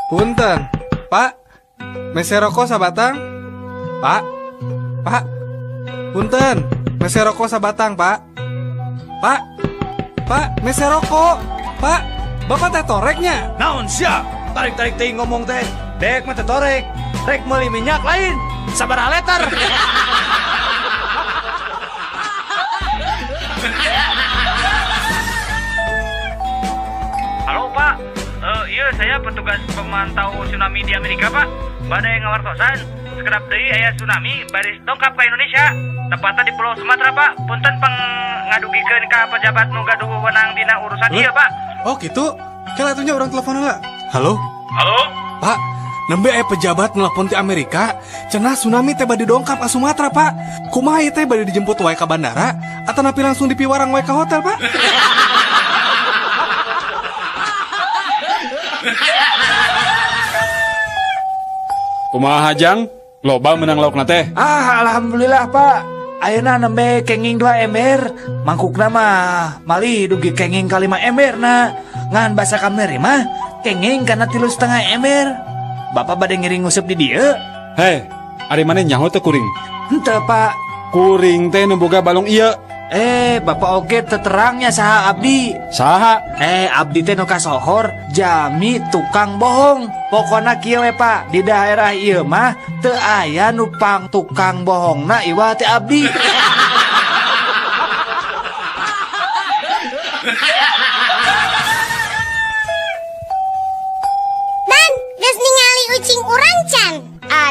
Punten, Pak. Mese rokok sabatang? Pak. Pak. Punten, mese rokok sabatang, Pak. Pak. Pak, mese rokok. Pak, Bapak teh toreknya. Naon sia? Tarik-tarik teh ngomong teh. Dek mah teh torek. Rek meuli minyak lain. Sabaraha liter. Halo Pak, iya saya petugas pemantau tsunami di Amerika Pak. Badai ngawartosan, sekedap deui aya tsunami baris dongkap ke Indonesia. Tepatnya di Pulau Sumatera Pak. Punten pengadugikeun ka pejabat nu gaduh wewenang dina urusan ieu Pak. Oh gitu? Kela atunya orang telepon heula. Halo? Halo? Pak, nembe aya pejabat nelpon ti Amerika, cenah tsunami teh bade dongkap ka Sumatera, Pak. Kumaha ieu teh bade dijemput wae ka bandara atau napi langsung dipiwarang wae ka hotel, Pak? Kumaha Jang? Loba menang laukna teh. Alhamdulillah Pak. Ayeuna nembe kenging 2 ember. Mangkukna mah mali dugi kenging ka 5 ember na. Ngan basa kamari mah kenging kana 3,5 ember. Bapak bade ngiring nguseup di dieu? Hei, ari maneh nyaho teh kuring? Henteu Pak. Kuring teh nu boga balong ieu. Bapak oge terangnya saha abdi. Saha? Abdi teh nu kasohor jami tukang bohong. Pokona kieu we Pak, di daerah ieu mah teu aya nu pang tukang bohongna iwa teh abdi. Dan geus ningali ucing urang can.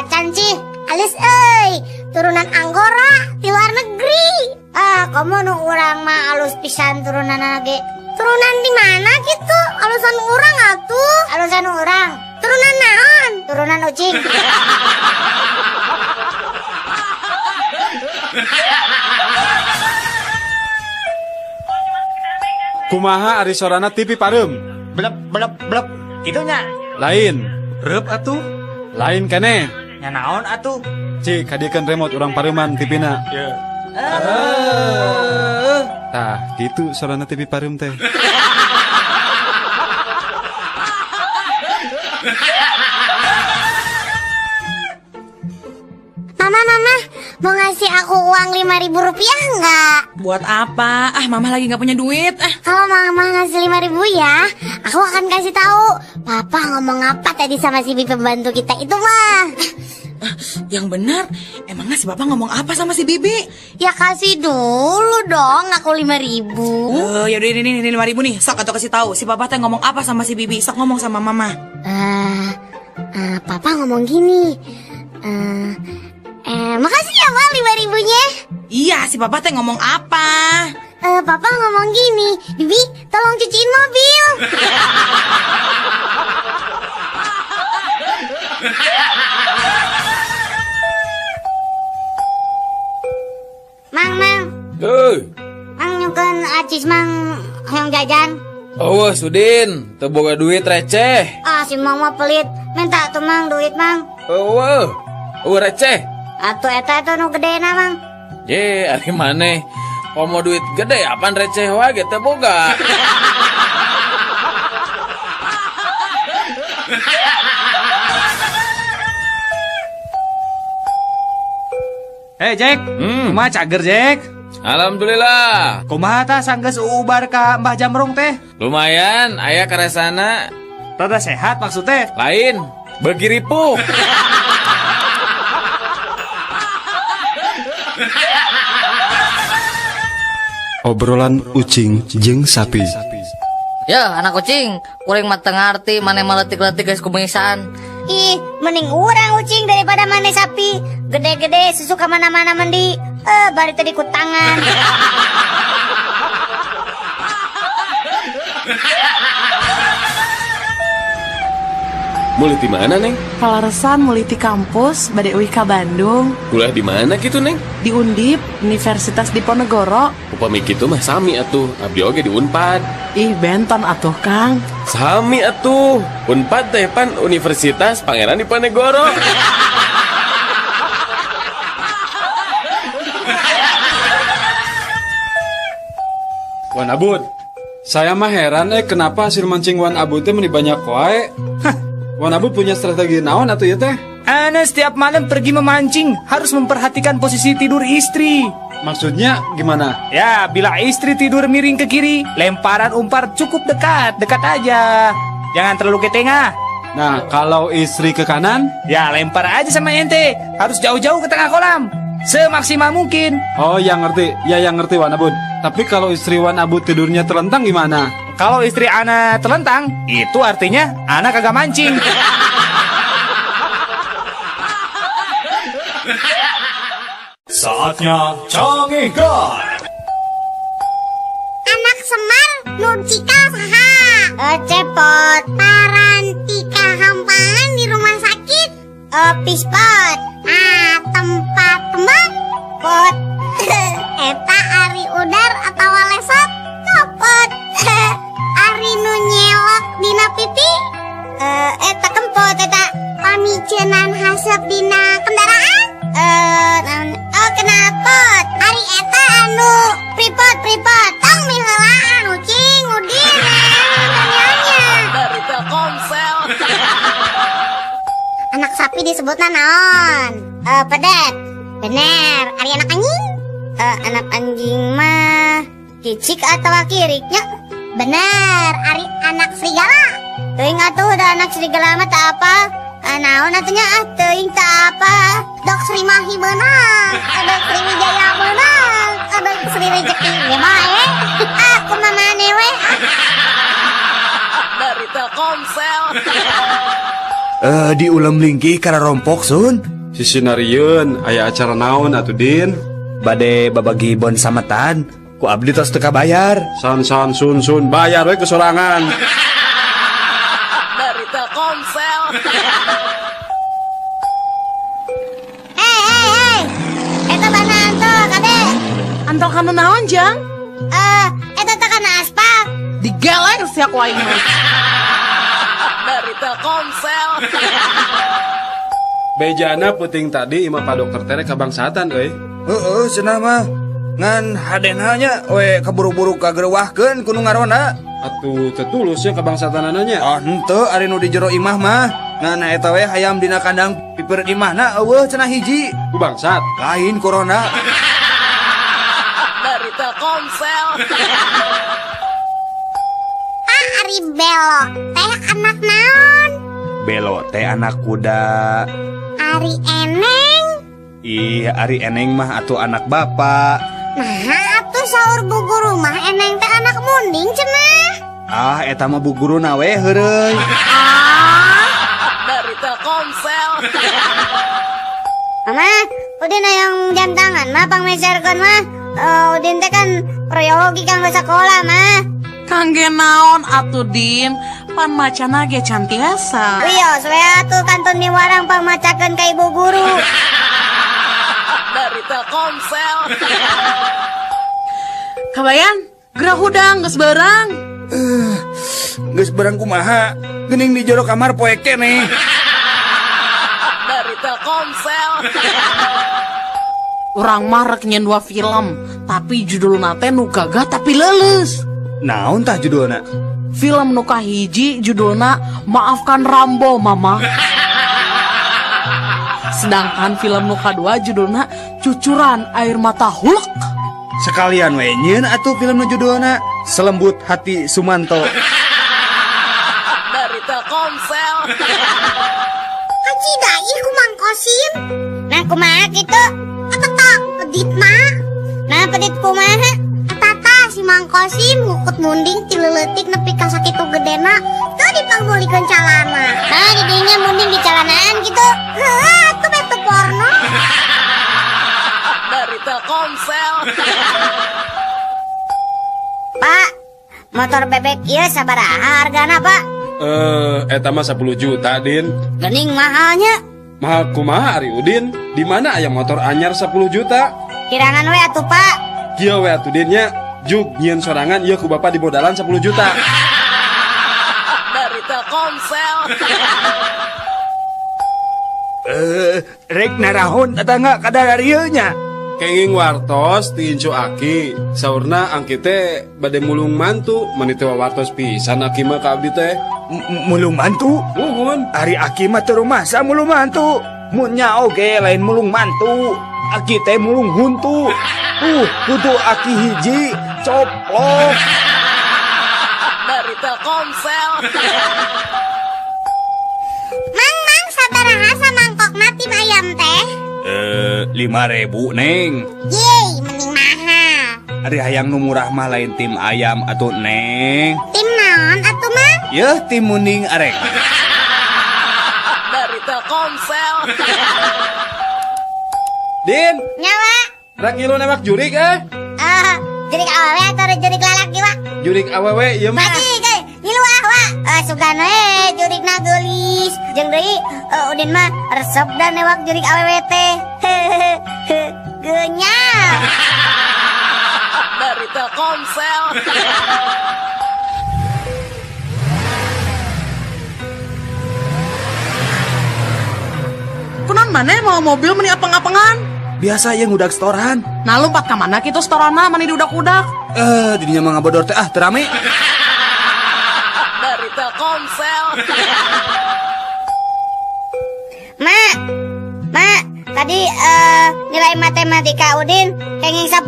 Can cih, alis euy, turunan Anggora di luar negeri. Kamu nu urang mah alus pisan turunan ge. Turunan di mana gitu? Alusan urang atuh. Alusan urang. Turunan naon? Turunan ucing. Kumaha ari sorana TV Pareum? Blep blep blep. Itunya. Lain. Reup atuh. Lain keneh. Nya naon atuh? Cik, hadiekeun remote urang Pareuman TV-na. Tah, gitu sorana TV Pareum teh. Mama, mau ngasih aku uang 5.000 rupiah nggak? Buat apa? Mama lagi nggak punya duit. Kalau mama ngasih 5.000 ya, aku akan kasih tahu. Papa ngomong apa tadi sama si Bibi pembantu kita itu mah? Yang benar, emangnya si Bapak ngomong apa sama si Bibi? Ya kasih dulu dong aku 5.000. Yaudah ini 5.000 nih. Sok atau kasih tahu si Bapak teh ngomong apa sama si Bibi? Sok ngomong sama Mama. Papa ngomong gini. Makasih ya Mak 5.000-nya. Iya, si Bapak teh ngomong apa? Papa ngomong gini, Bibi tolong cuciin mobil. Mang, Mang nyukeun acis Mang hoyong jajan. Awas Udin, teu boga duit receh. Si Mang mah pelit, minta tuh Mang duit Mang. Receh. Atuh eta nu gedena Mang. Ye, ari maneh. Komo duit gede apaan receh wae teu boga. Jack, kumaha cager Jack? Alhamdulillah. Kumaha tah sanggeus ubar ka Mbah Jamrong teh? Lumayan, aya karesana. Rada sehat maksudnya? Lain, beuki ripuh. Obrolan ucing jeung sapi. Ya anak kucing, kuring mah teu ngarti maneh maletik-letik geus kumisan. Ih, mending urang ucing daripada maneh sapi. Gede-gede susu ka mana-mana mandi. Bari teh di kutangan. Mulai di mana, Neng? Kalaresan mulai di kampus, bade uih ka Bandung. Kuliah di mana gitu, Neng? Di Undip, Universitas Diponegoro. Upami kitu mah sami atuh, abdi oge di Unpad. Ih, benton atuh, Kang. Sami atuh. Unpad teh pan Universitas Pangeran Diponegoro. Wan Abud, saya mah heran kenapa hasil mancing Wan Abud teh meni banyak wae. Wan Abut punya strategi naon atuh ya teh? Ana setiap malam pergi memancing harus memperhatikan posisi tidur istri. Maksudnya gimana? Ya, bila istri tidur miring ke kiri, lemparan umpan cukup dekat aja. Jangan terlalu ke tengah. Nah, kalau istri ke kanan? Ya, lempar aja sama ente. Harus jauh-jauh ke tengah kolam. Semaksimal mungkin. Oh, yang ngerti. Ya, yang ngerti Wan Abut. Tapi kalau istri Wan Abut tidurnya terlentang gimana? Kalau istri ana telentang, itu artinya ana kagak mancing. Saatnya Canggih Guard. Anak Semar nur cikal saha cepot parantika hampahan di rumah sakit pispot tempat tembak pot eta ari udar atau lesot copot ari nu nyelok dina pipi eta kempot eta pamicenan hasep dina kendaraan kenapot ari eta anu pripot tong mihelaan ucing udin tanyanya Dari Telkomsel. anak sapi disebutna naon pedet bener ari anak anjing anak anjing mah cicik atau kiriknya bener ari anak serigala teuing atuh da anak serigala mah tak apa naon atunya teuing tak apa dok Sri Mahi menang dok Sri Wijaya menang dok Sri Rezeki ge mah aku mah maneh we Dari Telkomsel. Diulam lingkih karena rompok sun. Si Sinarieun aya acara naon atuh Din? Bade babagi bon samatan. Ku abdi tos teu bayar. Sun bayar we kesorangan. Dari Telkomsel. Hei eta banaan tuh kade Antol kana naon, Jang? eta teh kana aspal Digeleng si aku aing mah. Dari Telkomsel. Bejana puting tadi imah Pak Dokter tere kabangsatan euy. Cenah mah. Ngan hadenanya we kaburu-buru kagerewahkeun kudu ngarona. Atuh tetulusnya kabangsatanana nya. Henteu ari nu di jero imah mah. Ngan eta we hayam dina kandang piper imahna eueuh cenah hiji. Ku bangsat. Lain corona. Dari Telkomsel. ari belo teh anak naon Belo teh anak kuda. ari eneng Ih, ari eneng mah atuh anak bapak. nah atuh saur bu guru mah eneng teh anak munding cenah Eta mah bu guruna we heureuy. Dari Telkomsel. Mama, udin yang jam tangan mah pangmeserkeun mah. Udin teh kan proyologi kanggo sakola mah. Kangge naon atuh Din? Pan macana ge can tiasa. Wios we atuh kantun di warang pangmacakeun ka ibu guru. Dari Telkomsel. Kabayan, gerah hudang geus beurang. Geus barang kumaha? Geuning di jero kamar poe keneh. Dari Telkomsel. Urang mah rek nyen 2 film, tapi judulna teh nu gagah tapi leuleus. Naon tah judulna? Film nu kahiji judulna Maafkan Rambo Mama. Sedangkan film nu kadua judulna Cucuran Air Mata Hulk. Sekalian we nyieun atuh film nu judulna Selembut Hati Sumanto. Dari Telkomsel. Haji dai ku Mang Kosim. Nah kumaha kitu? Atetak pedit mah. Nah pedit kumaha? Tata si Mang Kosim ngukut munding ti leuletik nepi ka sakitu gedena teu dipanggulikeun calana. Nah di dinya munding di calanaan gitu. Heuh atuh betu porno. Dari Telkomsel. Pak, motor bebek ieu sabaraha hargana, Pak? Eta mah 10 juta, Din. Gening mahalnya. Mahal kumaha Ari Udin? Di mana aya motor anyar 10 juta? Kirangan we atuh, Pak. Kieu we atuh Dinnya. Juk nyieun sorangan ieu ku Bapak di modalan 10 juta. Dari Telkomsel. Rek narahon tetangga kadar ieu nya. kenging wartos tinju aki. Saurna angkite bade mulung mantu, manite wartos pisan aki mah ka abdi teh. Mulung mantu? Nuhun. Ari aki mah teu rumasa mulung mantu. Munnya oge lain mulung mantu. Aki teh mulung huntu. Kudu aki hiji coplok. Dari Telkomsel. Mang, sabaraha samangkokna tim ayam teh? 5.000 Neng. Yeay, mending mahal. Ari hayang nu murah mah lain tim ayam atuh Neng. Tim naon atuh Mang? Yeuh tim munding arek. Dari Telkomsel. Din, Nyawa? rak ngilu nembak jurik Jurik awewe atau jurik lalaki wa? Jurik awewe ieu mah. Mati ge, ngilu wa. Sugana jurik na geulis. Jeung deui Udin mah resep dan newak jurik awewe teh. Genyal. Dari Telkomsel. Kunaon maneh mau mobil meni apeng-apengan? Biasa yang udah setoran. Nah lompat ke mana gitu setorana mani diudak-udak? Didinya mah ngabodor teh terame. Dari Telkomsel. Mak, tadi nilai matematika Udin kenging 10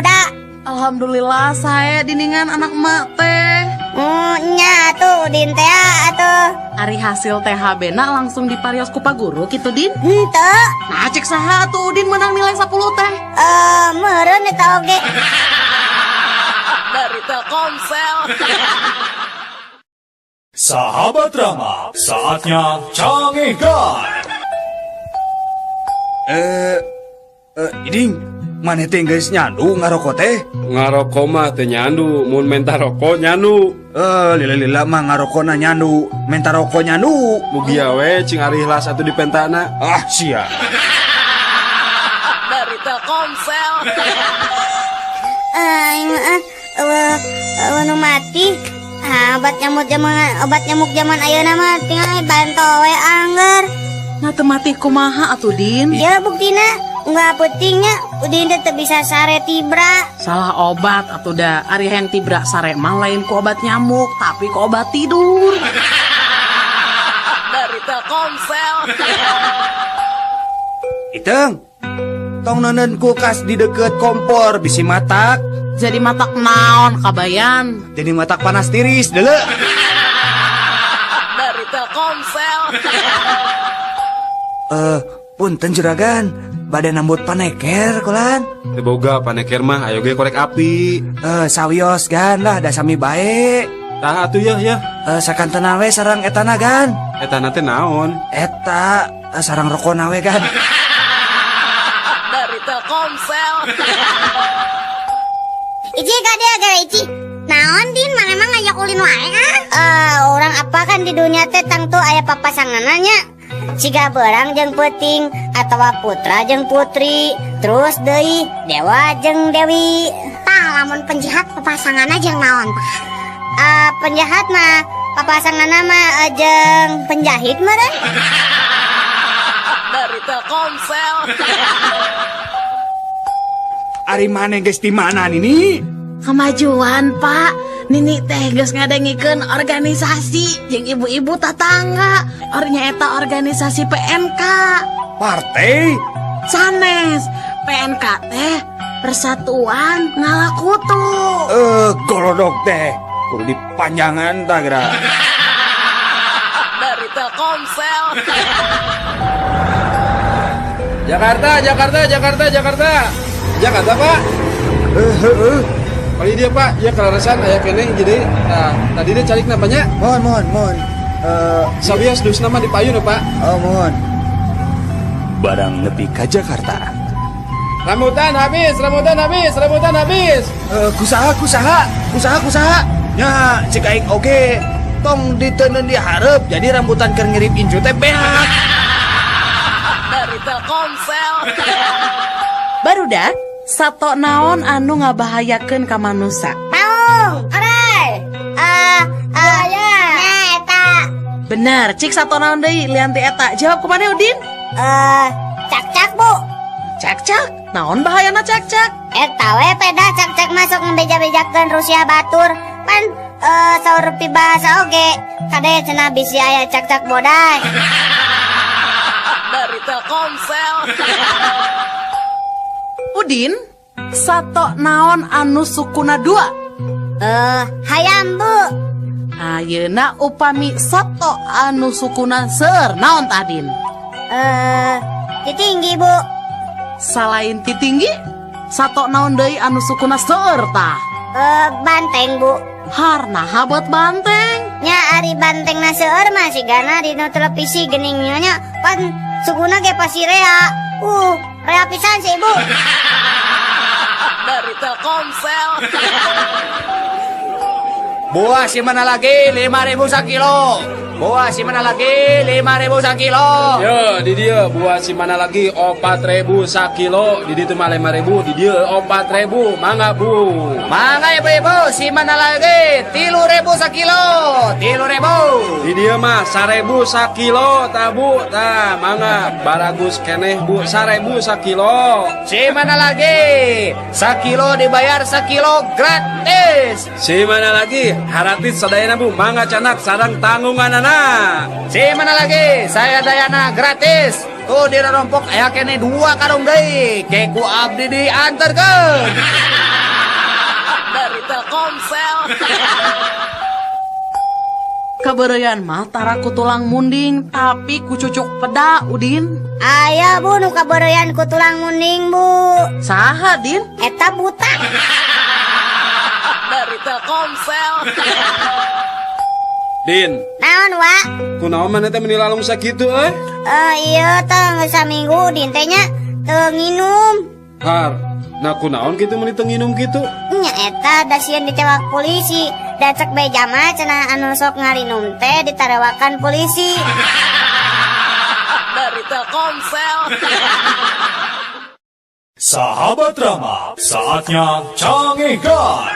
dah. Alhamdulillah saya dindingan anak emak teh. Nya tuh Udin teh atuh. Ari hasil THB na langsung diparios ku Pak Guru gitu Din. Henteu. Nah cek saha tuh Udin menang nilai 10 teh. Meureun eta oge. Dari Telkomsel. Sahabat Rama, saatnya canggihkan. Iding, maneh teh geus nyandu ngarokok teh? Ngarokok mah teu nyandu, mun menta rokok nyandu. Lila mah ngarokokna nyandu, menta rokok nyandu. Mugi we cing ari ihlas atuh di pentana. Sia. Dari Telkomsel. Nu mati. Obat nyamuk zaman ayeuna mah tinggal banto we angger. Nah temati kumaha atuh Din? Ya buktina nggak pentingnya Udin teh bisa sare tibra. Salah obat atuh da. Ari yang tibra sare mah lain ku obat nyamuk, tapi ku obat tidur. Dari Telkomsel. Iteng, tong neuneun kulkas di deket kompor bisi matak. Jadi matak naon kabayan? Jadi matak panas tiris deuleu. Dari Telkomsel. Punten juragan, bade nambut paneker kulan. Teu boga paneker mah ayo ge korek api. Sawios gan lah da sami bae. Tah atuh ya. Sakantena we sareng etana gan. Eta teh naon? Eta sareng rokona we gan. Dari Telkomsel. Iji gade gara Iji. Naon Din mang emang ngajak ulin wae orang apa kan di dunia teh tang tuh aya papasangananya. Siga berang jeung peuting atawa putra jeung putri, terus deui dewa jeung dewi. Tah lamun penjahat papasanganna jeung naon tah? Penjahat mah papasanganna mah jeung penjahit meureun. Dari Telkomsel. Ari maneh geus di mana ini? Kemajuan Pak. Nini teh geus ngadengikeun organisasi jeung ibu-ibu tetangga. Ornya eta organisasi PNK. Partai? Sanes. PNK teh Persatuan Ngalakutu. Golodok teh. Kudu dipanjangan tah geura. Dari Telkomsel. Jakarta Pak. Kali dia Pak, ya kelarasan aya keneh jadi. Nah, tadi dia calik namanya. Mohon. Sabios dus nama di payun ya Pak. Mohon. Barang nepi ka Jakarta. Rambutan habis. Kusaha. Nya cik aing oge. Tong diteunun di hareup jadi rambutan keur ngirip inju teh beak. Dari Telkomsel. Barudak, sato naon anu ngabahayakeun ka manusa? Paung, orai. Ya, eta. Bener, cik sato naon deui lian ti eta. Jawab kumaha Udin? Cak-cak, Bu. Cek, naon bahayana cek? Eta we peda cek masuk ngebeja-bejakeun Rusia batur. Pan saur pibahasa oge. Kade cenah bisi aya cek bodai. Dari Telkomsel. Udin, sato naon anu sukuna 2? Hayam Bu. Ayeuna upami sato anu sukuna seueur naon tadin? Titinggi Bu. Salain titinggi, sato naon deui anu sukuna seueur tah? Banteng Bu. Harna habet banteng. Nya ari banteng na seueur mah sigana dina televisi geuning nya pan sukuna ge pasti rea. Rea pisan sih Bu. Dari Telkomsel. Buah si mana lagi 5.000 sakilo. Buah si mana lagi 5.000 sakilo. Yo, di dia buah si mana lagi 4.000 sakilo, di ditu mah 5.000, di dia 4.000, mangga Bu. Mangga ibu-ibu si mana lagi 3.000 sakilo. 3.000. Di dia mah 1.000 sakilo, ta Bu, ta mangga baragus keneh Bu, 1.000 sakilo. Si mana lagi sakilo dibayar sakilo gratis. Si mana lagi haratis sadayana Bu, mangga canak sarang tanggungan anak. Si mana lagi saya dayana gratis. Tuh di rompok aya kene 2 karung deui. Keku abdi dianterkeun. Dari Telkomsel. Kabereyan mah tara ku tulang munding tapi ku cucuk peda Udin. Aya Bu nu kabereyan ku tulang munding Bu. Saha Din? Eta buta. Dari Telkomsel. Din, Naon wa? kunaon maneh teh meuni lalung sakitu Iya teh geus saminggu Din teh nya teu nginum. Har, nah kunaon kitu meuni teu nginum kitu? Nya eta da sieun dicewak polisi. Da cek beja mah cenah anu sok ngarinum teh ditarewakan polisi. Dari Telkomsel. Sahabat Rama, saatnya Cangihkan.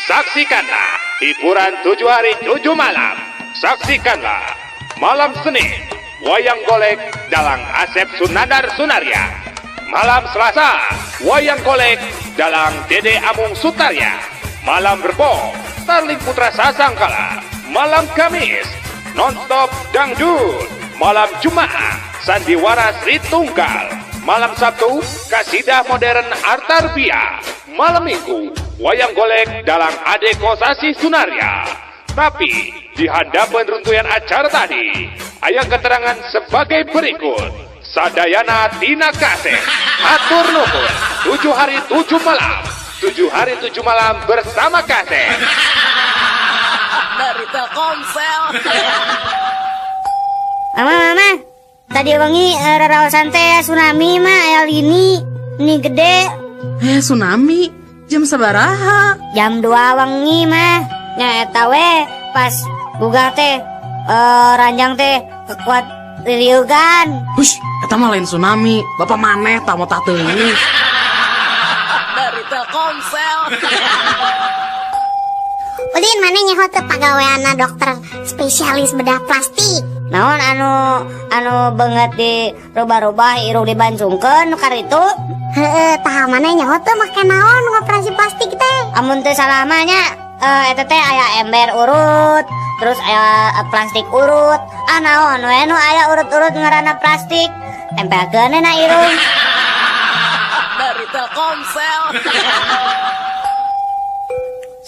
Saksikanlah hiburan 7 hari 7 malam. Saksikanlah malam Senin wayang golek dalang Asep Sunandar Sunaria. Malam Selasa wayang golek dalang Dede Amung Sutarya. Malam Rebo Starling Putra Sasangkala. Malam Kamis nonstop dangdut. Malam Jumat sandiwara Sri Tunggal. Malam Sabtu kasidah modern Artarbia. Malam Minggu wayang golek dalang Ade Kosasi Sunaria. Tapi di handapan runtuyan acara tadi aya keterangan sebagai berikut. Sadayana tina kasih atur nuhun 7 hari 7 malam. 7 hari 7 malam bersama kasih. Dari Telkomsel. Mama, tadi wengi raraosan teh tsunami mah aya lini gede. Tsunami jam sabaraha? Jam 2 wengi mah. Nya eta we pas gugah teh ranjang teh kekuat liliugan. Hush, eta mah lain tsunami. Bapak maneh tah mau tah teuing. Dari Telkomsel. Udin mana nyaho teh pagaweana dokter spesialis bedah plastik. Naon anu banget di rubah-rubah irung dibancungkeun karitu? Heeh, tah maneh nyaho teh make naon ngoperasi plastik teh? Amun teu salah mah nya eta teh aya ember urut, terus aya plastik urut. Naon we nu aya urut-urut ngaranna plastik? Tempelkeun na irung. Dari Telkomsel.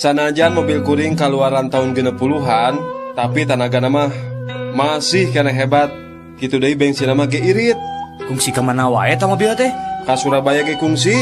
Sanajan mobil kuring kaluaran tahun 60-an, tapi tenaga nama masih kena hebat. Kitu deui bensin mah ge irit. Kungsi ka mana wae ta mobil teh? Ka Surabaya ge kungsi.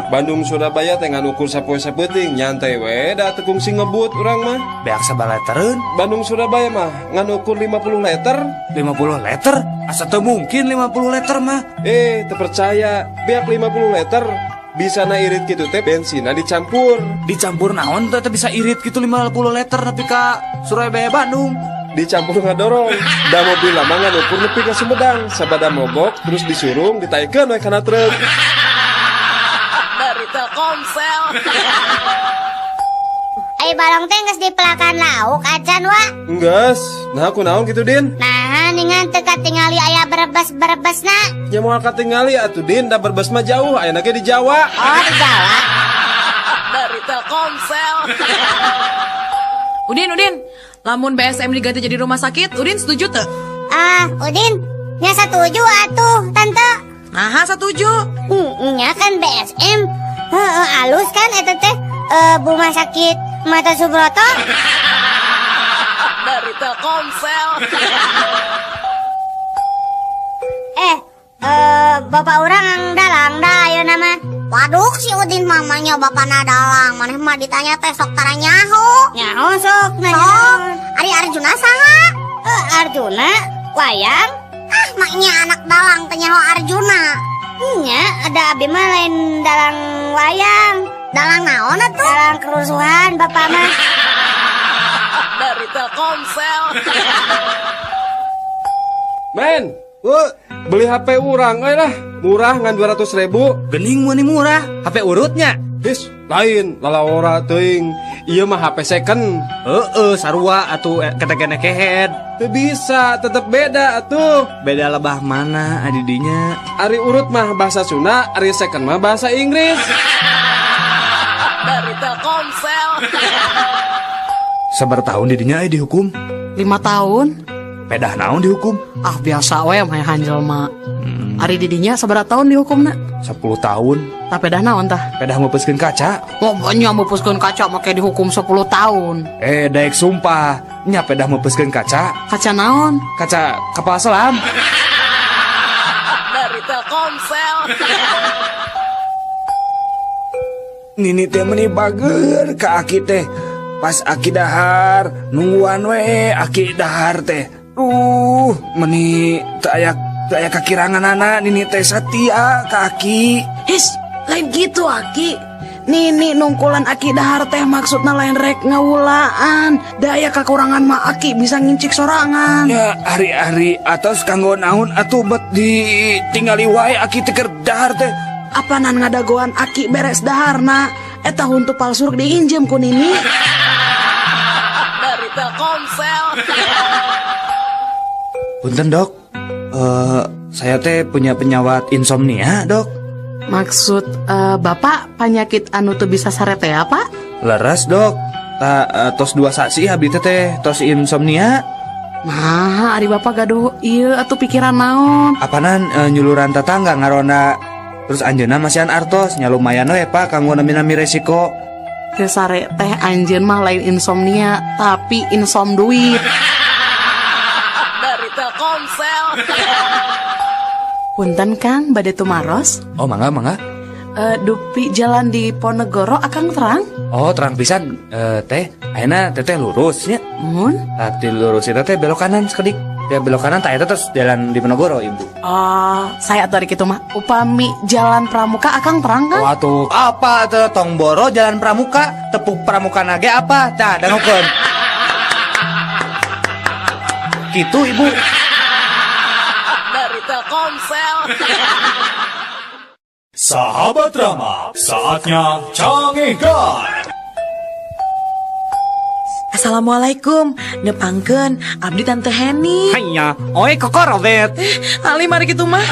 Bandung Surabaya teh ngan ukur sapoe sapeuting, nyantai we da teu kungsi ngebut urang mah. Beak sabaletereun? Bandung Surabaya mah ngan ukur 50 liter. 50 liter? Asa teu mungkin 50 liter mah. Teu percaya, beak 50 liter. Bisa na irit gitu teh bensina dicampur. Dicampur naon teh bisa irit gitu 50 liter nepi ka Surabaya Bandung. Dicampur ngadorong. Da mobil lama nganukur nepi ka Sumedang. Sabada mogok terus disurung ditaikeun we kana truk. Dari Telkomsel. Aya ai balong teh geus dipelakan lauk acan wa. Enggas. Nah aku naon gitu Din. Nah, ningan teu katingali aya berebes-berebesna. Ya mau katingali atuh Din, da berbes mah jauh, ayeuna ge di Jawa. Oh, di Jawa. Dari Telkomsel. Udin, lamun BSM diganti jadi rumah sakit, Udin setuju tuh? Udin, nya setuju atuh, Tante. Nah, setuju. Nya kan BSM. Alus kan eta teh rumah sakit Mata Subroto. Dari Telkomsel. Bapak orang ang dalang dah ayo nama. Waduh si Udin mamanya bapana dalang. Maneh mah ditanya teh sok tara nyaho. Nyaho sok nanya. Sok. Ari Arjuna saha? Arjuna wayang. Maknya anak dalang teh nyaho Arjuna. Nya ada abi mah lain dalang wayang. Dalang naon atuh? Dalang kerusuhan bapak mah. Dari Telkomsel. Men, beli HP urang lah. Murah ngan 200.000. Gening meunih murah, HP urutnya. His, lain lalawora teuing. Ieu mah HP second. Sarua atuh ketekene kehead. Teu bisa, tetep beda atuh. Beda lebah mana adidinya? Ari urut mah bahasa Sunda, ari second mah bahasa Inggris. Dari Telkomsel. Sabar tahun didinya dihukum? 5 tahun. Pedah naon dihukum? Biasa we mah hanjel mah. Ari didinya sabaraha tahun dihukumna? 10 tahun. Tah pedah naon tah? Pedah meupuskeun kaca. Nya meupuskeun kaca make dihukum 10 tahun. Daek sumpah, nya pedah meupuskeun kaca. Kaca naon? Kaca kapal selam. Dari Telkomsel. Nini teh meuni bager ka Aki teh. Pas Aki dahar, nungguan we Aki dahar teh. Meuni teu aya kakiranganana Nini teh satia ka Aki. His, lain gitu Aki. Nini nungkulan Aki dahar teh maksudna lain rek ngawulaan. Daya kakurangan mah Aki bisa ngincik sorangan. Ya hari-hari atos kanggo naon atuh bet ditinggali wae Aki teh keur dahar teh. Apanan ngadagoan Aki beres daharna. Eta huntu palsu diinjem ku Nini. Dari Telkomsel. Punten dok, saya teh punya penyawat insomnia dok. Maksud bapak penyakit anu teu bisa sarete apa? Leres dok, tos 2 saksi abdi teh tos insomnia. Nah, ari bapak gaduh ieu atuh pikiran naon? Apanan nyuluran tetangga ngarona. Terus anjeunna masihan artos nya lumayan we pak kanggo nami resiko. Kesare teh anjeun mah lain insomnia, tapi insom duit. Dari Telkomsel. Punten Kang, bade tumaros? Oh mangga. Dupi jalan di Ponegoro akang terang? Oh terang pisan. Teh ayeuna teteh lurus nya. Mun? Tadi lurus eta teh belok kanan sekedik. Ya belok kanan tak eta terus jalan di Ponegoro ibu. Saya atuh kitu mah. Upami jalan Pramuka akang terang kan? Waduh, apa teh Tongboro jalan Pramuka? Tepuk Pramuka nage apa? Tah, dangukeun. Gitu ibu. Dari Telkomsel. Sahabat Rama, saatnya cangihkan. Assalamualaikum, nepangkeun abdi Tante Heni. Hanya, oi kokorobet. Ali mari kitu mah.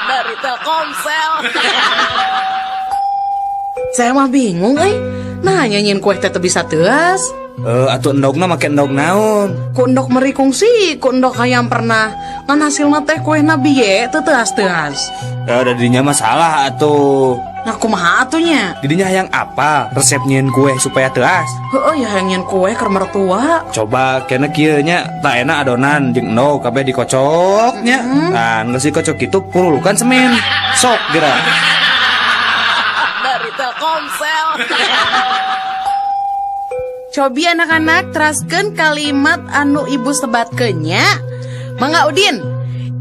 Dari Telkomsel. Saya mah bingung Nah nyanyiin kue teh teu bisa teuas. Atuh endogna make endog naon? Ku endog meri kungsi, ku endog hayam pernah. Ngan hasilna teh kuehna biye teu teuas-teuas. Ya udah didinya masalah atuh. Nah kumaha atunya? Didinya hayang apa? Resep nyieun kue supaya teuas. Heueuh ya hayang nyieun kue keur mertua. Coba kena kieu nya tak enak adonan jeung endog kabeh dikocok nya. Nah, geus dikocok kitu purulukan semen. Sok geura. Dari Telkomsel. Cobi anak-anak teraskeun kalimat anu ibu sebatkeun nya. Mangga Udin.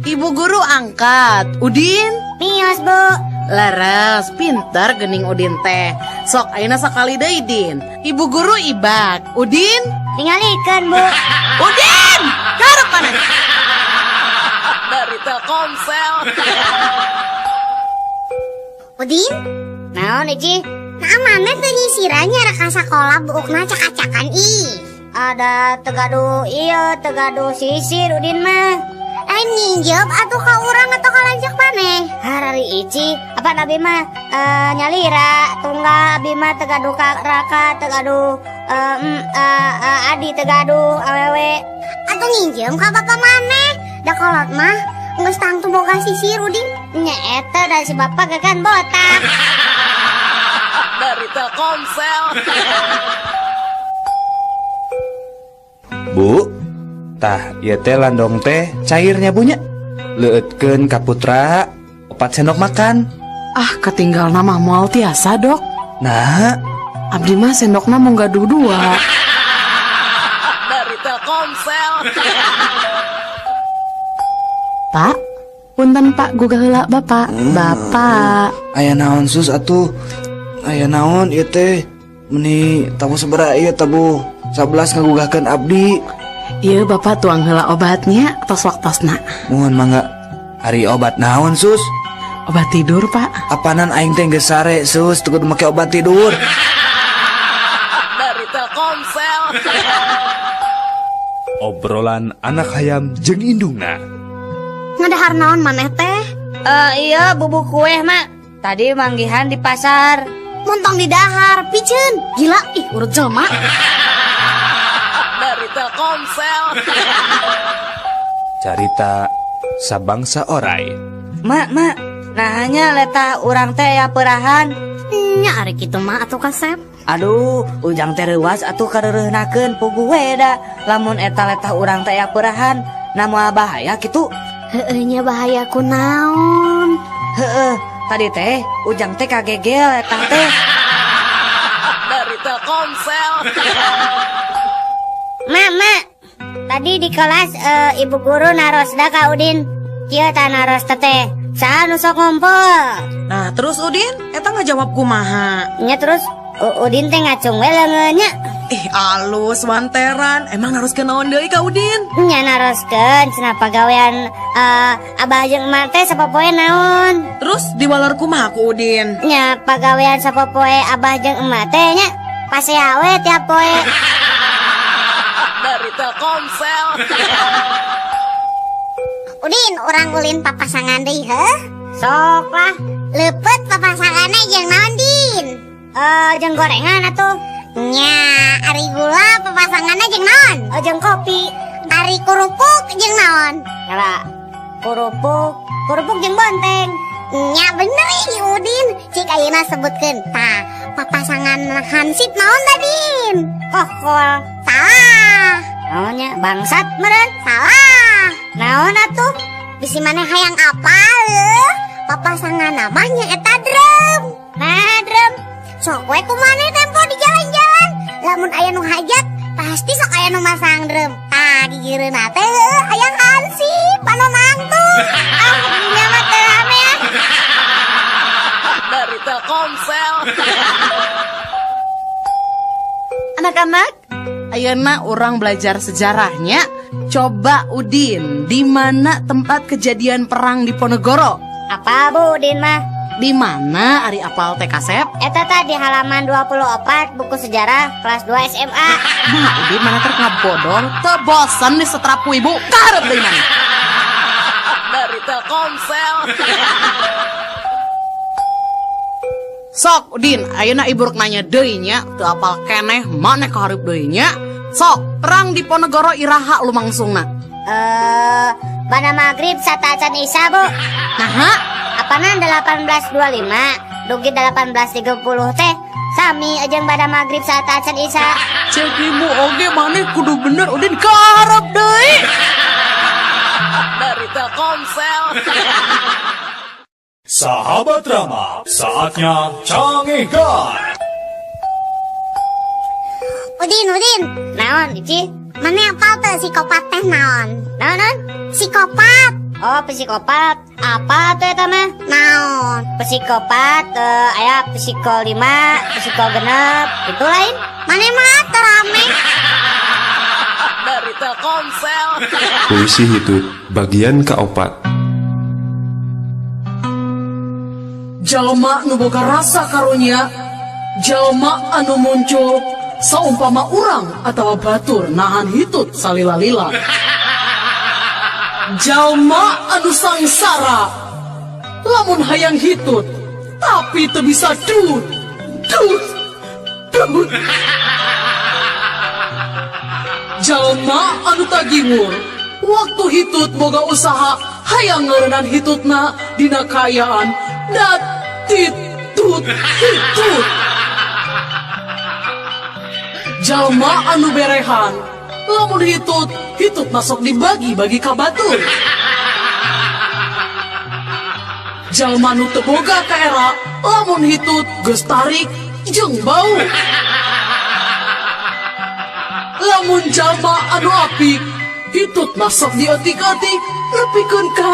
Ibu guru angkat. Udin? Mios, Bu. Laras, pintar gening Udin teh. Sok ayeuna sakali deui Din. Ibu guru ibak. Udin? Tingalikeun, Bu. Udin! Garep mana? Dari Telkomsel. Udin? Naon Iji? Amane teu nyisirannya rek ka sakola buukna acak-acakan ih. Ada tegadu iya tegadu sisir Udin mah. Nyinjep atuh ka urang atau ka lanjak maneh. Harari ici apa nabi mah nyalira tunggal abi mah tegadu ka raka tegadu adi tegadu awewe. Atuh nyinjem ka bapak maneh. Da kolot mah geus tangtu boga sisir Udin. Nya eta da si bapak gagan botak. Dari Telkomsel. Bu, tah ieu teh landong teh cairnya bunya. Leueutkeun ka putra 4 sendok makan. Ah, ketinggal nama moal tiasa, Dok. Nah, Abdi mah sendokna mau gaduh 2. Dari Telkomsel. Pak, punten Pak gugah heula Bapak. Bapak. aya naon sus atuh? Aya naon ieu teh? Meni tabu sabaraha ieu tabu 11 ngagugahkeun abdi. Ieu Bapak tuang heula obatnya tos waktosna. Mohon mangga. Ari obat naon sus? Obat tidur, Pak. Apanan aing teh geus sare sus teu kudu make obat tidur. Dari Telkomsel. Obrolan anak hayam jeung indungna. Ngadahar naon maneh teh? Iya bubuk kue mak. Tadi manggihan di pasar. Montong di dahar, piceun. Gila, ih urut jelema. Dari Telkomsel. Carita sabangsa oray. Mak, nah hanya letah urang teh ya perahan. Nya ari kitu mah atuh kasep. Aduh, ujang teh reuwas atuh kareureunahkeun pugu we da. Lamun eta letah urang teh ya perahan, namoal bahaya kitu. Heueuh nya bahaya kunaon? Heueuh, tadi teh ujang teh kagegel eta teh. Dari Telkomsel. Mak, tadi di kelas ibu guru narosda ka Udin. Kieu tah naros teh. Saha nu sok ngumpul? Nah, terus Udin, eta ngajawab kumaha? Nya terus Udin teh ngacung we leungeunnya. Alus wanteran, emang naroskeun naon deui ka Udin? Nya naroskeun cenah pagawean abah jeung emak teh sapopoe naon? Terus diwaler kumaha ku Udin? Nya pagawean sapopoe abah jeung emak teh nya pasea we tiap poe. Dari Telkomsel. Udin, urang ulin papasangan deui heuh. Sok lah, leupeut papasanganna jeung naon Din? Jeung gorengan atuh. Nya, ari gula papasanganna jeung naon? Jeung kopi. Ari kurupuk jeung naon? Nyala. Kurupuk jeung bonteng. Nya bener ih Udin, cik ayeuna sebutkeun. Tah, papasangan hansip naon da Din? Kokol. Salah. Naonnya bangsat meureun? Salah. Naon atuh? Bisi maneh hayang apal leuh? Papasangan namanya eta drum. Nah, drum. Sok we kumaneh tempo di jalan-jalan. Lamun aya nu hajat, pasti sok aya nu masang drum. Tah, gigireunna teh hayang hansip panonang tuh. Dinya mah teu rame ya. Dari Telkomsel. Anak-anak, ayeuna orang belajar sejarahnya. Coba Udin, di mana tempat kejadian perang di Ponegoro? Apa Bu Udin mah? Di mana Ari apal teh kasep? Eta tah di halaman 24 buku sejarah kelas 2 SMA. Nah, Udin mana ter ngabodor, teu bosen di setrap ku ibu. Karep deui mana? Dari Telkomsel. Sok Udin, ayeuna ibu rek nanya deui nya, teu apal keneh maneh kahareup deui nya. Sok, perang di Ponegoro iraha lumangsungna. Pada maghrib sata acan Isya Bu. Naha? Apana 1825 dugi 1830 teh sami jeung pada maghrib saat acan Isya. Cek ibu oge maneh kudu bener Udin kaharep deui. Dari Telkomsel. Sahabat Rama, saatnya Cangihkan. Udin, naon Ici? Mana apal teh psikopat teh naon? Naon? Psikopat. Oh, psikopat. Apa tuh eta mah? Naon? Psikopat aya psiko 5, psiko 6, itu lain. Mana mah terame. Dari Telkomsel. Puisi Hidup bagian keopat. Jalma nu boga rasa karunya Jalma anu muncul saumpama urang atau batur nahan hitut salila-lila. Jalma anu sangsara lamun hayang hitut tapi teu bisa dut. Jalma anu tagiwur waktu hitut boga usaha hayang ngeureunaan hitutna dina kayaan da titut hitut. Jalma anu berehan lamun hitut masuk dibagi-bagi ka batur. Jalma nu teu boga ka era lamun hitut geus tarik jeung bau. Lamun jalma anu apik hitut masuk diotik-otik nepikeun ka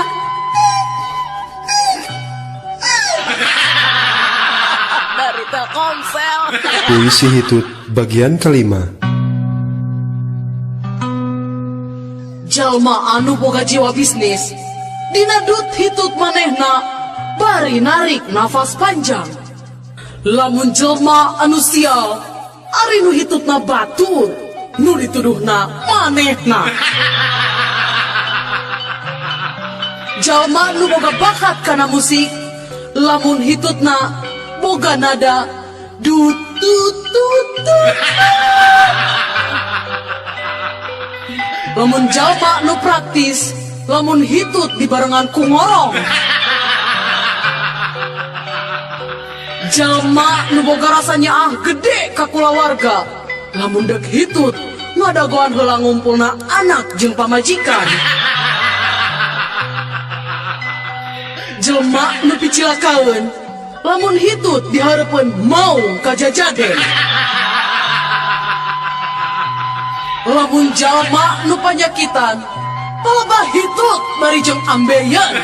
dari Telkomsel. Puisi Hitut bagian kelima. Jalma anu boga jiwa bisnis dina dut hitut manehna bari narik nafas panjang. Lamun jelma anu sial ari nu hitutna batur nu dituduhna manehna. Jalma nu boga bakat kana musik lamun hitutna boga nada dut tut tut tut. Lamun jalma nu praktis lamun hitut dibarengan ku ngorong. Jalma nu boga rasanya gede ka kulawarga lamun dek hitut ngadagoan heula ngumpulna anak jeung pamajikan. Jelma nu picilakaeun lamun hitut dihareupeun mau ka jajaden. Lamun jalma nu panyakitan palebah hitut bari jeung ambeien.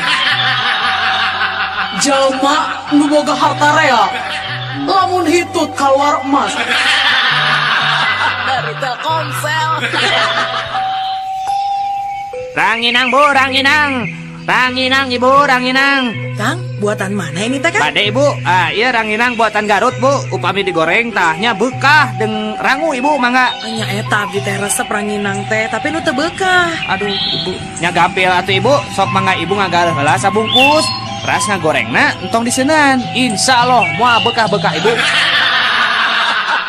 Jalma nu boga harta rea lamun hitut kaluar emas dari Telkomsel. Ranginang bu, ranginang ibu, ranginang. Kang, buatan mana ini teh Kang? Bade ibu, iya ranginang buatan Garut bu. Upami digoreng tahnya bekah deng rangu ibu mangga. Nya eta abdi teh resep ranginang teh, tapi nu teu beukah. Aduh ibu, nya gampil atuh ibu. Sok mangga ibu ngagareuh heula sabungkus. Ras ngagorengna entong diseunan. Insyaallah moal bekah-bekah ibu.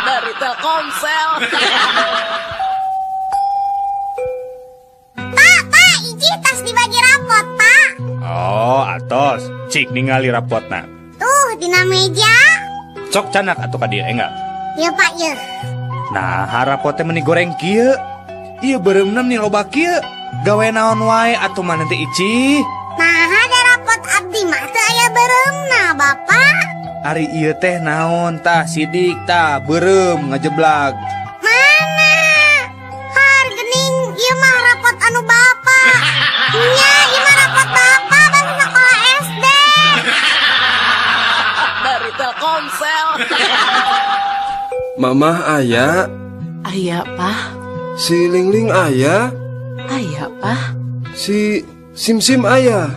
Dari Telkomsel. Pak, iji tas dibagi rapot, Pak. Oh, atos. Cik ningali rapotna. Tuh, dina meja. Cok canak atuh ka dieu enggak? Ya, Pak, ya. Nah, harapotnya meni goreng kieu. Ieu beureumeuna meni loba kieu. Gawe naon wae atuh mana teh Ici? Nah, ada rapot abdi mah teu aya bereumna, Bapak. Ari ieu teh naon tah sidik tah beureum ngajeblak. Mana? Har gening ieu mah rapot anu Bapak. Nya, ieu mah rapot Bapak bangsa sekolah SD. Dari Telkomsel. Mamah aya, Aya, Pak. si Lingling aya, Aya, Pak. si Simsim aya.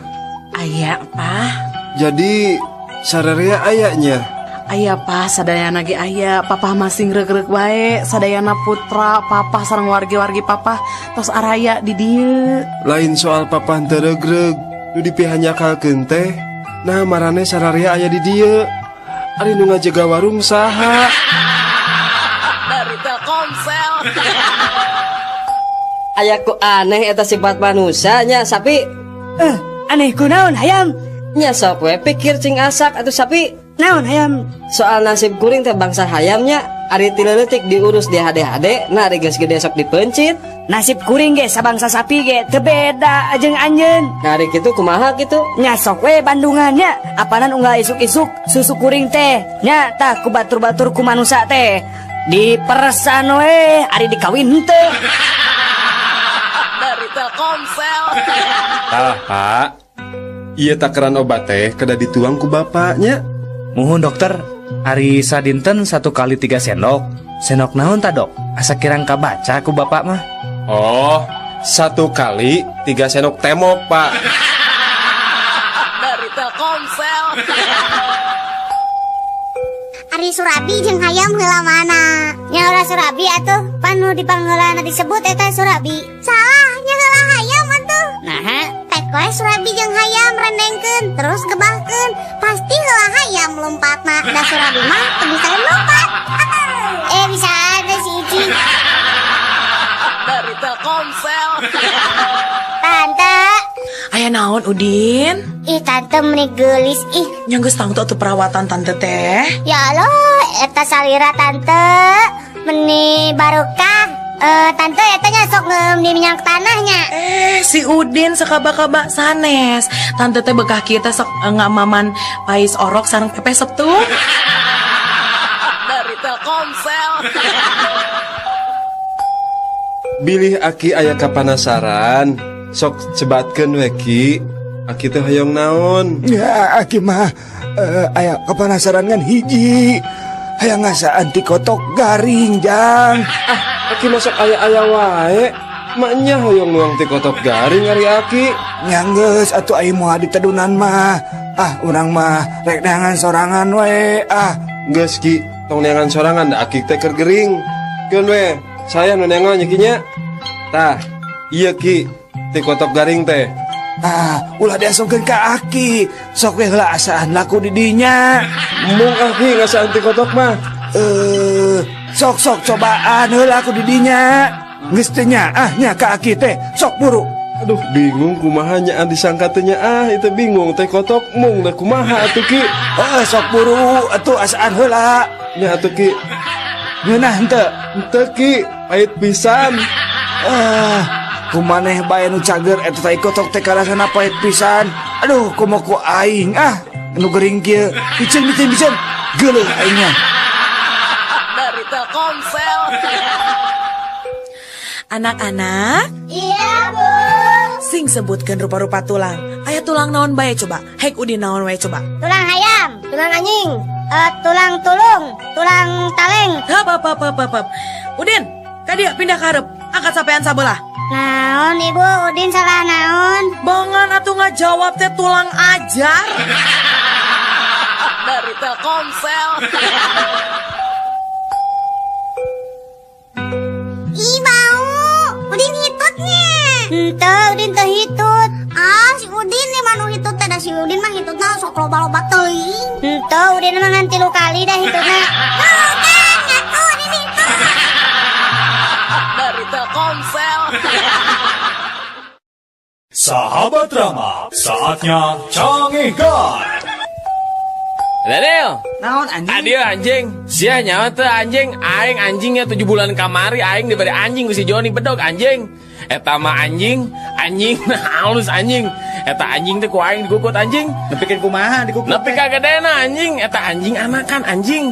Aya, Pak. Jadi sararea ayanya. Aya, Pak, sadayana ge aya. Papa masing reug-reug wae. Sadayana putra papa sareng wargi-wargi papa tos araya di dieu. Lain soal papa teu reug-reug nu dipihanyakalkeun teh. Nah marane sararea aya di dieu. Ari nu ngajaga warung saha? Dari Telkomsel. Ayaku aneh eta sifat manusia nya sapi. Aneh kunaon hayam? Nya sok we pikir cing asak atuh sapi. Naon hayam? Soal nasib kuring teh bangsa hayamnya ari tileutik diurus di hade-hade, nah ari geus gede sok dipencit. Nasib kuring ge sabangsa sapi ge teu beda jeung anjeun. Nah ari kitu kumaha kitu? Nya sok we Bandungannya, apanan unggal isuk-isuk susu kuring teh. Nya tah ku batur-batur ku manusia teh. Diperesan we ari dikawin henteu. Dari Telkomsel. Ah, Pak. Ieu takaran obat teh kada dituang ku bapaknya. Muhun dokter, ari sadinten 1 kali 3 sendok. Sendok naon ta dok? Asa kirang kabaca ku bapak mah. Oh, 1 kali 3 sendok temok, Pak. Dari Telkomsel. Ari Surabi jeung hayam heula mana? Nya ora Surabi atuh, panu dipangheulana disebut eta Surabi. Salah, nya heula hayam atuh. Nah, tek we Surabi jeung hayam rendengkeun, terus gebahkeun. Pasti heula hayam lompatna. Da Surabi mah teu bisa lompat. Bisa ada si Icing. Dari Telkomsel. Tante. Aya naon Udin? Ih tante meni geulis ih. Nya geus tangtu atuh perawatan tante teh. Ya Allah, eta salira tante meni barokah. Tante eta nya sok ngeum di minyak tanahnya. Si Udin sakaba-kaba sanes. Tante teh bekah kieu teh sok ngamaman pais orok sareng pepesep tuh. Dari Telkomsel. Bilih Aki aya kapanasaran, sok cebatkeun we Ki. Aki teh hoyong naon? Ya Aki mah aya kapanasaran kan hiji. Hayang ngasaan ti kotok garing jang. Aki masuk aya-aya wae. Maknya hoyong nuang ti kotok garing ari Aki. Nyanggeus atuh ai moal ditedunan mah. Urang mah rek neangan sorangan we. Geus Ki, tong neangan sorangan da Aki teh keur gering. Keun we, saya nu nengon nya Ki nya. Tah, iya Ki, ti kotok garing teh. Ulah diasongkeun ka Aki. Sok we heula asaan laku di dinya. Mung Aki ngasaan ti kotok mah. Sok cobaan heula aku di dinya. Geus teh nya nya ka Aki teh. Sok buru. Aduh, bingung kumaha nya disangka teh nya itu bingung teh kotok mung da kumaha atuh Ki. Sok buru atuh asaan heula. Nya atuh Ki. Ngeunah henteu? Henteu Ki, pait pisan. Kumaneh bae nu cager eta teh kotok teh karasana pait pisan. Aduh, kumaha ku aing nu gering kieu. Bicen geuleuh aingnya. Dari Telkomsel. Anak-anak. Iya Bu. Sing sebutkeun rupa-rupa tulang. Aya tulang naon bae coba? Hek Udin naon wae coba? Tulang hayam, tulang anjing, tulang tulung, tulang taleng. Hap. Udin, ka dieu pindah ka hareup. Angkat sapean sabelah. Naon Ibu, Udin salah naon? Bongan atuh ngajawab teh tulang ajar. Dari Telkomsel. Ih bau, Udin hitutnya. Henteu, Udin teh hitut. Si Udin nih manu hitut teh, da si Udin mah hitutna sok loba-loba teuing. Henteu, Udin mah ngan 3 kali dah hitutna. Ngaku Udin hitut. Dari Telkomsel. Sahabat Rama, saatnya cangihkan. Daniel, naon anjing? Adio anjing, sia nyawa teh anjing, aing anjingnya 7 bulan kamari, aing diberi anjing ku si Joni bedog anjing. Eta mah anjing halus anjing. Eta anjing teh ku aing digukut anjing. Nepikeun kumaha digukut? Nepi ka gedena anjing, eta anjing anakan anjing.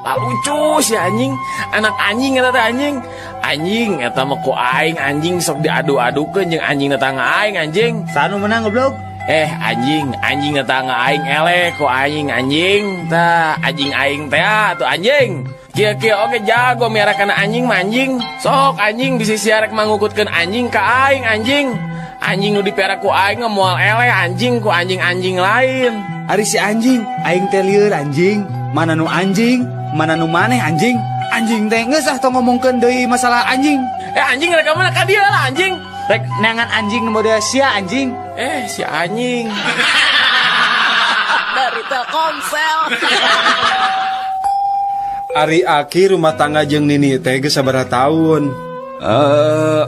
Tak lucu si anjing, anak anjing eta teh anjing. Anjing eta mah ku aing anjing sok diadu-adukeun jeung anjing tetangga aing anjing. Sanu menang goblok? Anjing tetangga aing elek ku aing anjing. Tah anjing aing teh atuh anjing. Kieu oge jago miarakeun anjing mah anjing. Sok anjing bisi siarek mangukutkeun anjing ka aing anjing. Anjing nu dipiara ku aing moal elek anjing ku anjing-anjing lain. Ari si anjing, aing teh lieur anjing. Mana nu anjing, mana nu maneh anjing. Anjing teh geus tong ngomongkeun deui masalah anjing. Anjing rek mana ka dieu lah anjing. Rek neangan anjing model sia anjing. Si anjing. Dari Telkomsel. Ari Aki rumah tangga jeung Nini teh geus sabaraha taun?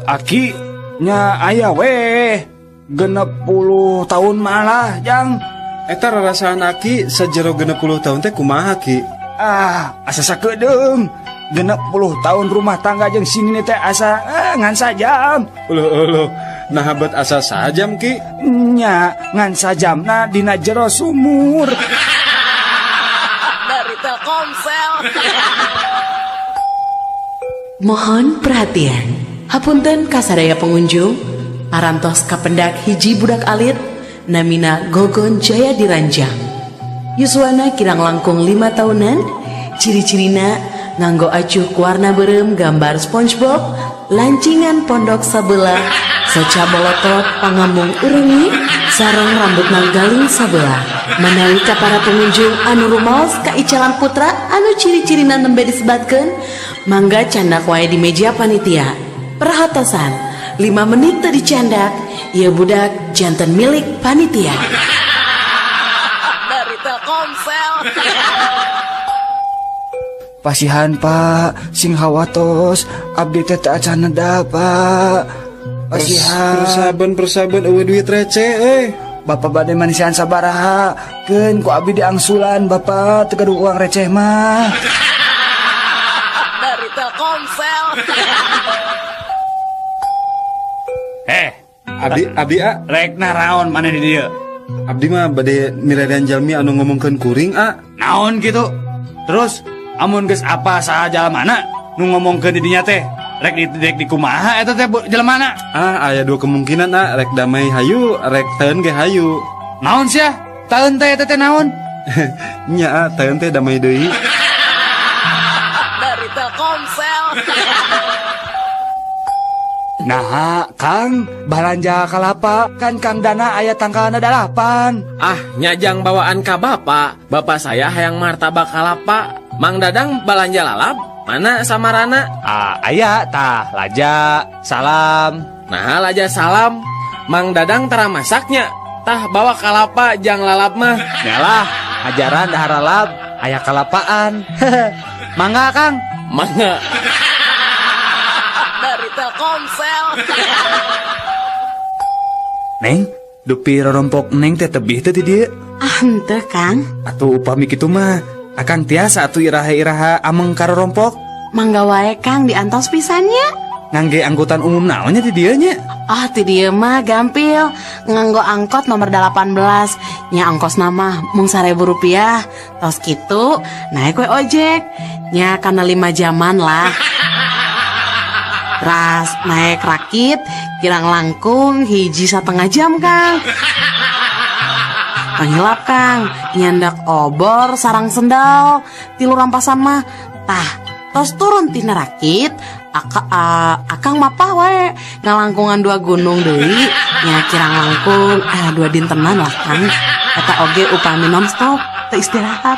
Aki nya aya we 60 tahun malah jang. Eta rarasaan Aki sajero 60 tahun teh kumaha Ki? Asa sakedeung 60 tahun rumah tangga jeung si Nini teh asa ngan sajam. Uluh nah bet asa sajam Ki? Nya ngan sajamna dina jero sumur. Dari Telkomsel. Mohon perhatian. Hapunten kasadaya pengunjung. Parantos kapendak hiji budak alit namina Gogon Jaya Diranjang. Yuswana kirang langkung 5 tahunan. Ciri-cirina nganggo acuh warna berem gambar SpongeBob, lancingan pondok sabelah Seca bolotot pangambung urengi sareng rambutna galing sabelah. Menawi ka para pengunjung anu rumaos ka Icalan Putra anu ciri-cirina nembe disebatkeun, mangga candak wae di meja panitia. Perhatosan, 5 menit teu dicandak, ieu budak janten milik panitia. Dari Telkomsel. Pasihan Pak, sing hawatos, abdi teh teu acan neda Pak. Pasihan. Persaban eueuh duit receh Bapak bade manisian sabaraha, keun ku abdi diangsulan Bapak teu gaduh uang receh mah. Dari Telkomsel. Abdi Rek naraon mana di dieu? Abdi mah bade miredan jalmi anu ngomongkeun kuring Naon gitu? Terus amun geus apa saha jalamana nu ngomongkeun di dinya teh? Rek di kumaha eta teh jalamana? Aya 2 kemungkinan rek damai hayu, rek teun ge hayu. Naon sia? Taeun teh eta teh naon? Nya teun teh damai deui. Dari Telkomsel. Nah, Kang, balanja kalapa kan Kang Dana aya tangkalna 8. Nyajang bawaan ka bapak. Bapak saya hayang martabak kalapa. Mang Dadang balanja lalap. Mana samarana? Aya tah laja salam. Nah, laja salam. Mang Dadang tara masaknya. Tah bawa kalapa jang lalap mah. Nyalah, ajaran dahar lalap aya kalapaan. Mangga Kang. Mangga. Dari Telkomsel. Neng, dupi rorompok Neng teh tebih teh di dieu. Henteu Kang. Atuh upami kitu mah akang tiasa atuh iraha-iraha ameng ka rorompok. Mangga wae Kang diantos pisannya. Ngangge angkutan umum naonnya di dieu nya? Ti dieu mah gampil. Nganggo angkot nomor 18. Nya ongkos nama mung Rp1.000. Tos kitu naik we ojek. Nya kana 5 jaman lah. Ras naik rakit kirang langkung 1,5 jam Kang. Pangilap Kang, nyandak obor sarang sendal, 3 rampasan mah. Tah, tos turun tina rakit, akang mapah wae ngalangkungan 2 gunung deui, nya kirang langkung 2 dintenan lah Kang. Eta oge upami nonstop, teu istirahat.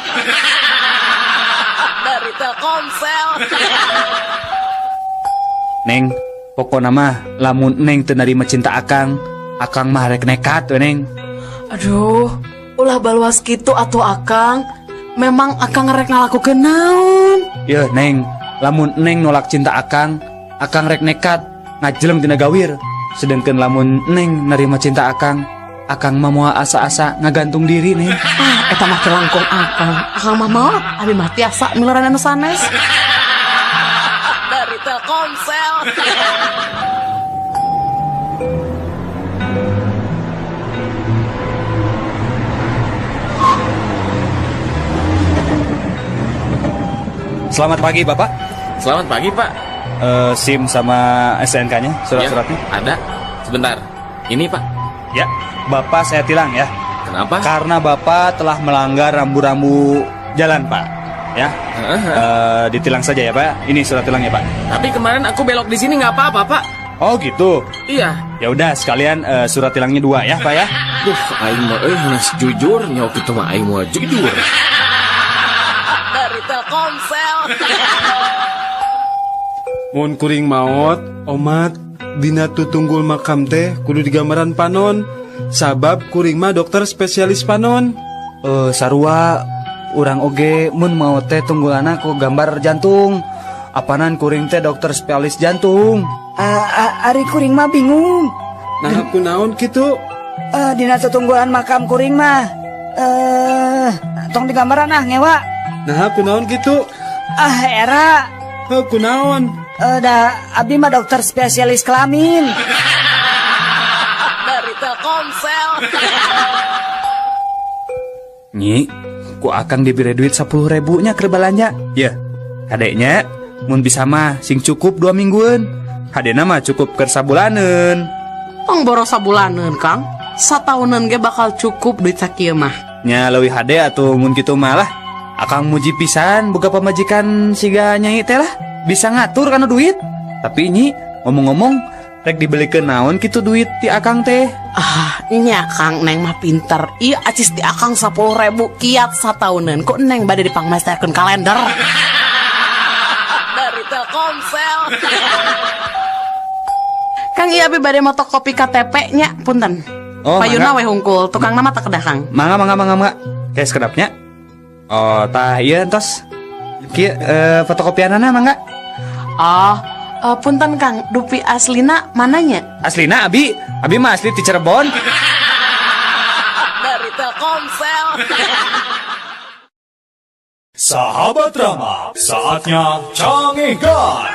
Dari Telkomsel. Neng, pokona mah lamun Neng teu narima cinta akang mah rek nekat we Neng. Aduh, ulah baluas gitu atuh akang. Memang akang rek ngalakukeun naon? Yeuh Neng, lamun Neng nolak cinta akang rek nekat ngajelem tina gawir. Sedengkeun lamun Neng narima cinta akang mah moal asa-asa ngagantung diri Neng. Eta mah kelangkung akang mah mau abi mah tiasa miluran anu sanes. Dari Telkomsel. Selamat pagi Bapak. Selamat pagi Pak. SIM sama STNK-nya, surat-suratnya? Ya, ada. Sebentar. Ini Pak. Ya, Bapak saya tilang ya. Kenapa? Karena Bapak telah melanggar rambu-rambu jalan Pak. Ya, ditilang saja ya Pak. Ini surat tilangnya Pak. Tapi kemarin aku belok di sini nggak apa-apa Pak. Oh gitu. Iya. Ya udah sekalian surat tilangnya 2 ya Pak ya. Duh, aing mah harus jujur, nyok itu mah aing mah jujur. Dari Telkomsel. Mun kuring maot, omat dina tutunggul makam teh kudu digambaran panon. Sabab kuring mah dokter spesialis panon. Sarua urang oge mun mau teh tunggulana ku gambar jantung. Apanan kuring teh dokter spesialis jantung. Ari kuring mah bingung. Nah aku naon kitu? Dina tutunggulan makam kuring mah tong digambaran ngewa. Nah aku naon kitu? Era aku naon? Abdi mah dokter spesialis kelamin. Dari Telkomsel. Nyi, ku akang diberi duit 10.000 nya keur balanja. Ya, hadenya mun bisa mah sing cukup 2 mingguan. Hadena mah cukup keur sabulaneun. Tong boros sabulaneun Kang. Satauneun ge bakal cukup duit sakieu mah. Nya leuwih hade atuh mun kitu mah lah. Akang muji pisan boga pamajikan siga Nyai teh lah. Bisa ngatur kana duit. Tapi Nyi, ngomong-ngomong rek dibelikeun naon kitu duit ti akang teh? Nya Kang Neng mah pinter. Iya acis di akang 10.000 kiat sataunan. Kok Neng bade dipangmestekeun kalender. Dari Telkomsel. Kang iya abi bade motokopi KTP nya punten. Payuna we hungkul, tukang nama tak kedah Kang. Mangga. Kayak sekedapnya. Oh, tah ieu entos. Kieu fotokopianana mangga. Punten Kang, dupi aslina mananya? Aslina abi mah asli ti Cirebon. Dari Telkomsel. Sahabat Rama, saatnya canggihkan.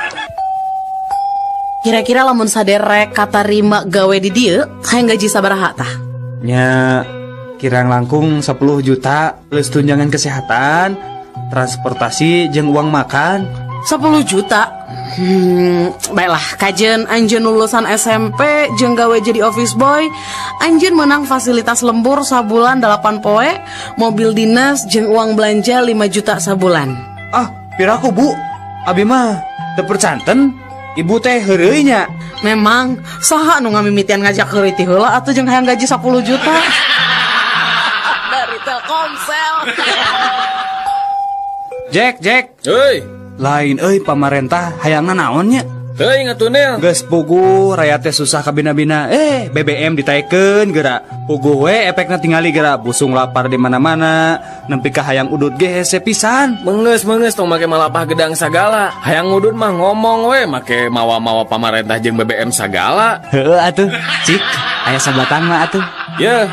Kira-kira lamun saderek kata rima gawe di dieu, hayang gaji sabaraha tah? Nya kirang langkung 10 juta plus tunjangan kesehatan, transportasi jeung uang makan. 10 juta? Baiklah, kajen anjeun lulusan SMP jeung gawe jadi office boy, anjeun menang fasilitas lembur sabulan 8 poe, mobil dinas jeung uang belanja 5 juta sabulan. Piraku Bu, abi mah teu percanten. Ibu teh heureuy nya. Memang saha anu ngamimitian ngajak heureuy ti heula atuh jeung hayang gaji 10 juta. Dari Telkomsel. Jack. Heuy. Lain euy pamarentah hayangna naon nya? Heuy ngatunel. Geus puguh raya teh susah kabina-bina. BBM ditaikeun geura. Puguh we efekna tingali geura busung lapar di mana-mana. Nempi ka hayang udud ge hese pisan. Meungeus tong make malapah gedang sagala. Hayang udud mah ngomong we make mawa-mawa pamarentah jeung BBM sagala. Heueuh atuh. Cik, aya sabatan mah atuh. Ye.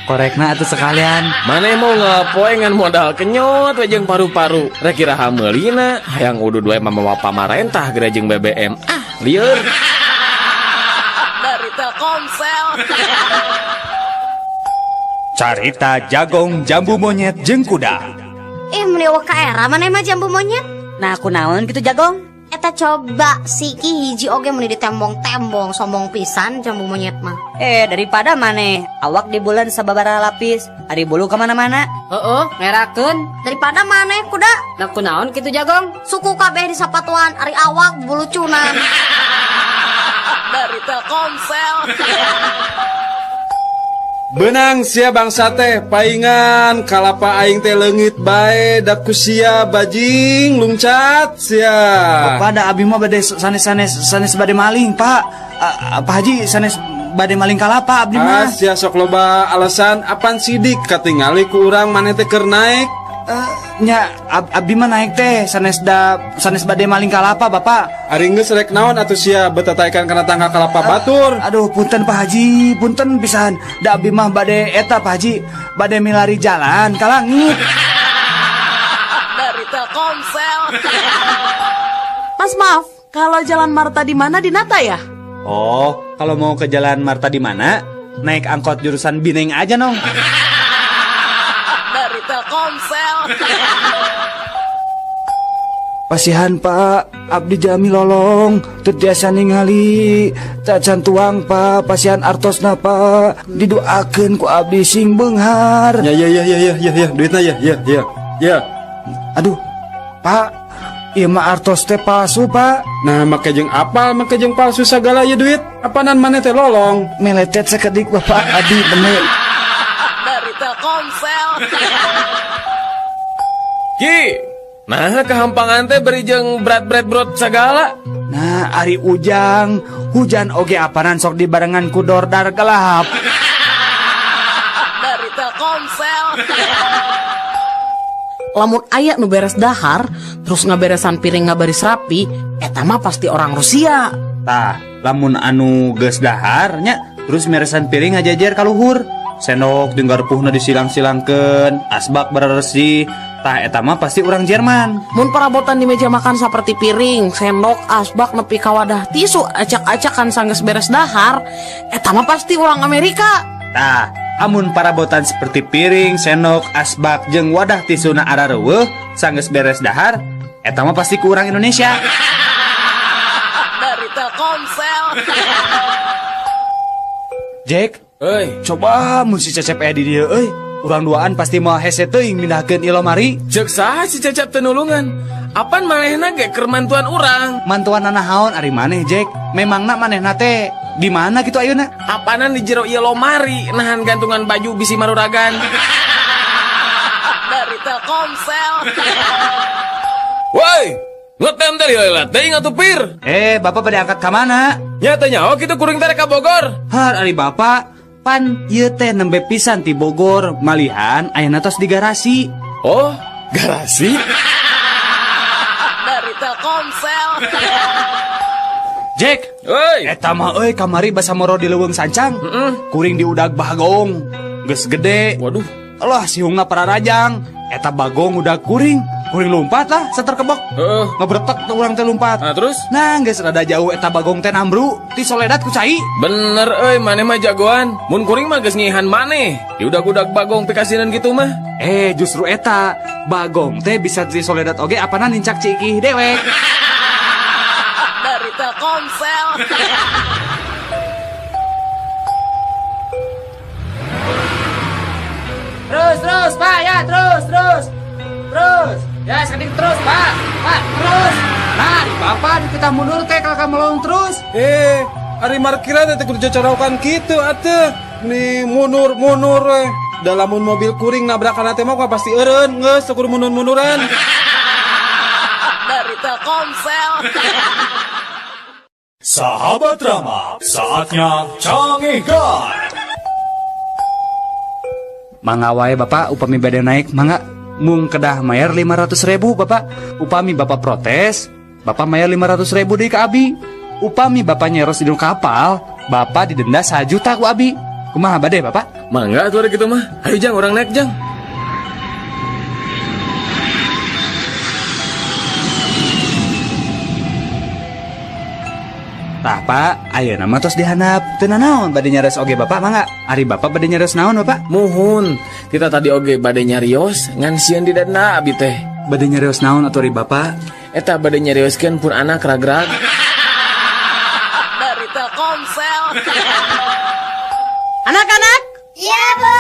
Korekna atuh sekalian. Mane mau ngapoe ngan modal kenyot we jeung paru-paru. Rek kiraha meulina hayang udud we mamawa pamarentah geura jeung BBM. Lieur. Dari Telkomsel. Carita Jagong Jambu Monyet jeung Kuda. Meni ka era mana mah jambu monyet? Nah aku naon gitu Jagong? Eta coba siki hiji oge meni ditembong-tembong sombong pisan jambu monyet mah. Daripada maneh awak di bulan sababaraha lapis, ari bulu kemana-mana. Ngerakeun. Daripada maneh kuda. Nah kunaon kitu Jagong? Suku kabeh di sapatuan ari awak bulucunan. Dari Telkomsel. Benang sia bangsa teh paingan kalapa aing teh leungit bae da ku sia bajing lungcat sia. Pada abi mah bade sanes bade maling, Pak. Pak Haji sanes bade maling kalapa abdi mah. Sia sok loba alasan apan sidik katingali ku urang maneh teh keur naik. Nya abdi mah naik teh sanes bade maling kalapa Bapak. Ari geus rek naon atuh sia betataekan kana tangga kalapa batur. Aduh punten Pak Haji, punten pisan. Da abdi mah bade eta Pak Haji, bade milari jalan ka langit. Dari Telkomsel. Mas maaf, kalau Jalan Marta di mana di Nata ya? Oh, kalau mau ke Jalan Marta di mana? Naik angkot jurusan Bineng aja nong. Dari Telkomsel. Pasihan Pak, abdi jami lolong, teu tiasa ningali, tacan tuang Pak, pasihan artosna Pak, didoakeun ku abdi sing beunghar. Ya, duitna ya. Aduh, Pak, ieu mah artos teh palsu Pak. Nah, make jeung apal, make jeung palsu sagala ieu duit. Apanan maneh teh lolong? Meletet sakedik Bapak, abdi bener. Dari Telkomsel. Ki, nah kehampangan teh beri jeung berat sagala. Nah, ari ujang, hujan oge apanan sok dibarengan ku dordar gelap. Dari Telkomsel. Lamun aya nu beres dahar, terus ngaberesan piring ngabaris rapi, eta mah pasti orang Rusia. Tah, lamun anu geus dahar nya, terus meresan piring ngajajar ka luhur. Sendok jeung garpuhna disilang-silangkeun, asbak beresih. Tah eta mah pasti orang Jerman. Mun perabotan di meja makan seperti piring, sendok, asbak nepi ka wadah tisu acak-acakan sanggeus beres dahar, eta mah pasti orang Amerika. Tah, amun perabotan seperti piring, sendok, asbak jeung wadah tisuna arareueuh sanggeus beres dahar, eta mah pasti ku urang Indonesia. Dari Telkomsel. Jack, Euy, coba mun si Cecep aya di dieu euy. Urang duaan pasti mau hese teuing mindahkeun ilo mari. Cek saha si Cecep teu nulungan. Apan manehna ge keur mantuan urang. Mantuan nanahaon ari maneh, Jack? Memangna manehna teh di mana gitu ayeuna? Apanan di jero ieu lomari nahan gantungan baju bisi maruragan. Dari Telkomsel. Woi, ngetem teh heula teuing atuh Pir. Bapak pada angkat ka mana? Nya teh nyaho kitu kuring teh ka Bogor. Har ari bapak, pan ieu teh nembe pisan ti Bogor, malihan ayeuna tos di garasi. Oh, garasi? Dari Telkomsel. Jack, eta mah euy kamari basa moro di leuweung sancang. Kuring diudag Bagong. Geus gede. Waduh. Allah sihungna para rajang. Eta Bagong udah kuring lompat lah seterkebok. Ngebretek tuh urang teh lompat. Nah, terus? Nah, geus rada jauh eta Bagong teh nambru ti Soledad ku cai. Bener euy, maneh mah jagoan. Mun kuring mah geus nyihan maneh. Diudag-udag Bagong pikasinan gitu mah. Justru eta Bagong teh bisa ti Soledad oge apana nincak cikih dewek. Dari Telkomsel. Terus Pak, ya terus. Ya sekading terus Pak, terus. Nah di Bapak di kita mundur teh kalau melong terus. Ari markiran teh kudu cocorokan kitu atuh. Nih mundur Dalamun mobil kuring nabrakan teh mah pasti eureun, geus kudu mundur-munduran. Dari Telkomsel. Sahabat Rama, saatnya Canggigan. Mangga wae Bapak upami bade naik mangga mung kedah mayar 500.000 Bapak. Upami Bapak protes, Bapak mayar 500.000 deui ka abi. Upami Bapak nyeros di kapal, Bapak didenda 1 juta ku abi. Kumaha bade Bapak? Mangga atuh kitu mah. Ayo Jang, urang naik Jang. Tah Pak, ayeuna mah tos dihandap. Teu naon bade nyares oge Bapak mangga. Ari Bapak bade nyares naon Bapak? Muhun. Kita tadi oge bade nyarios ngan sieun didenda abi teh. Bade nyarios naon atuh ari Bapak? Eta bade nyarioskeun pun anak ragrag. Dari Telkomsel. Anak-anak? Iya, Bu.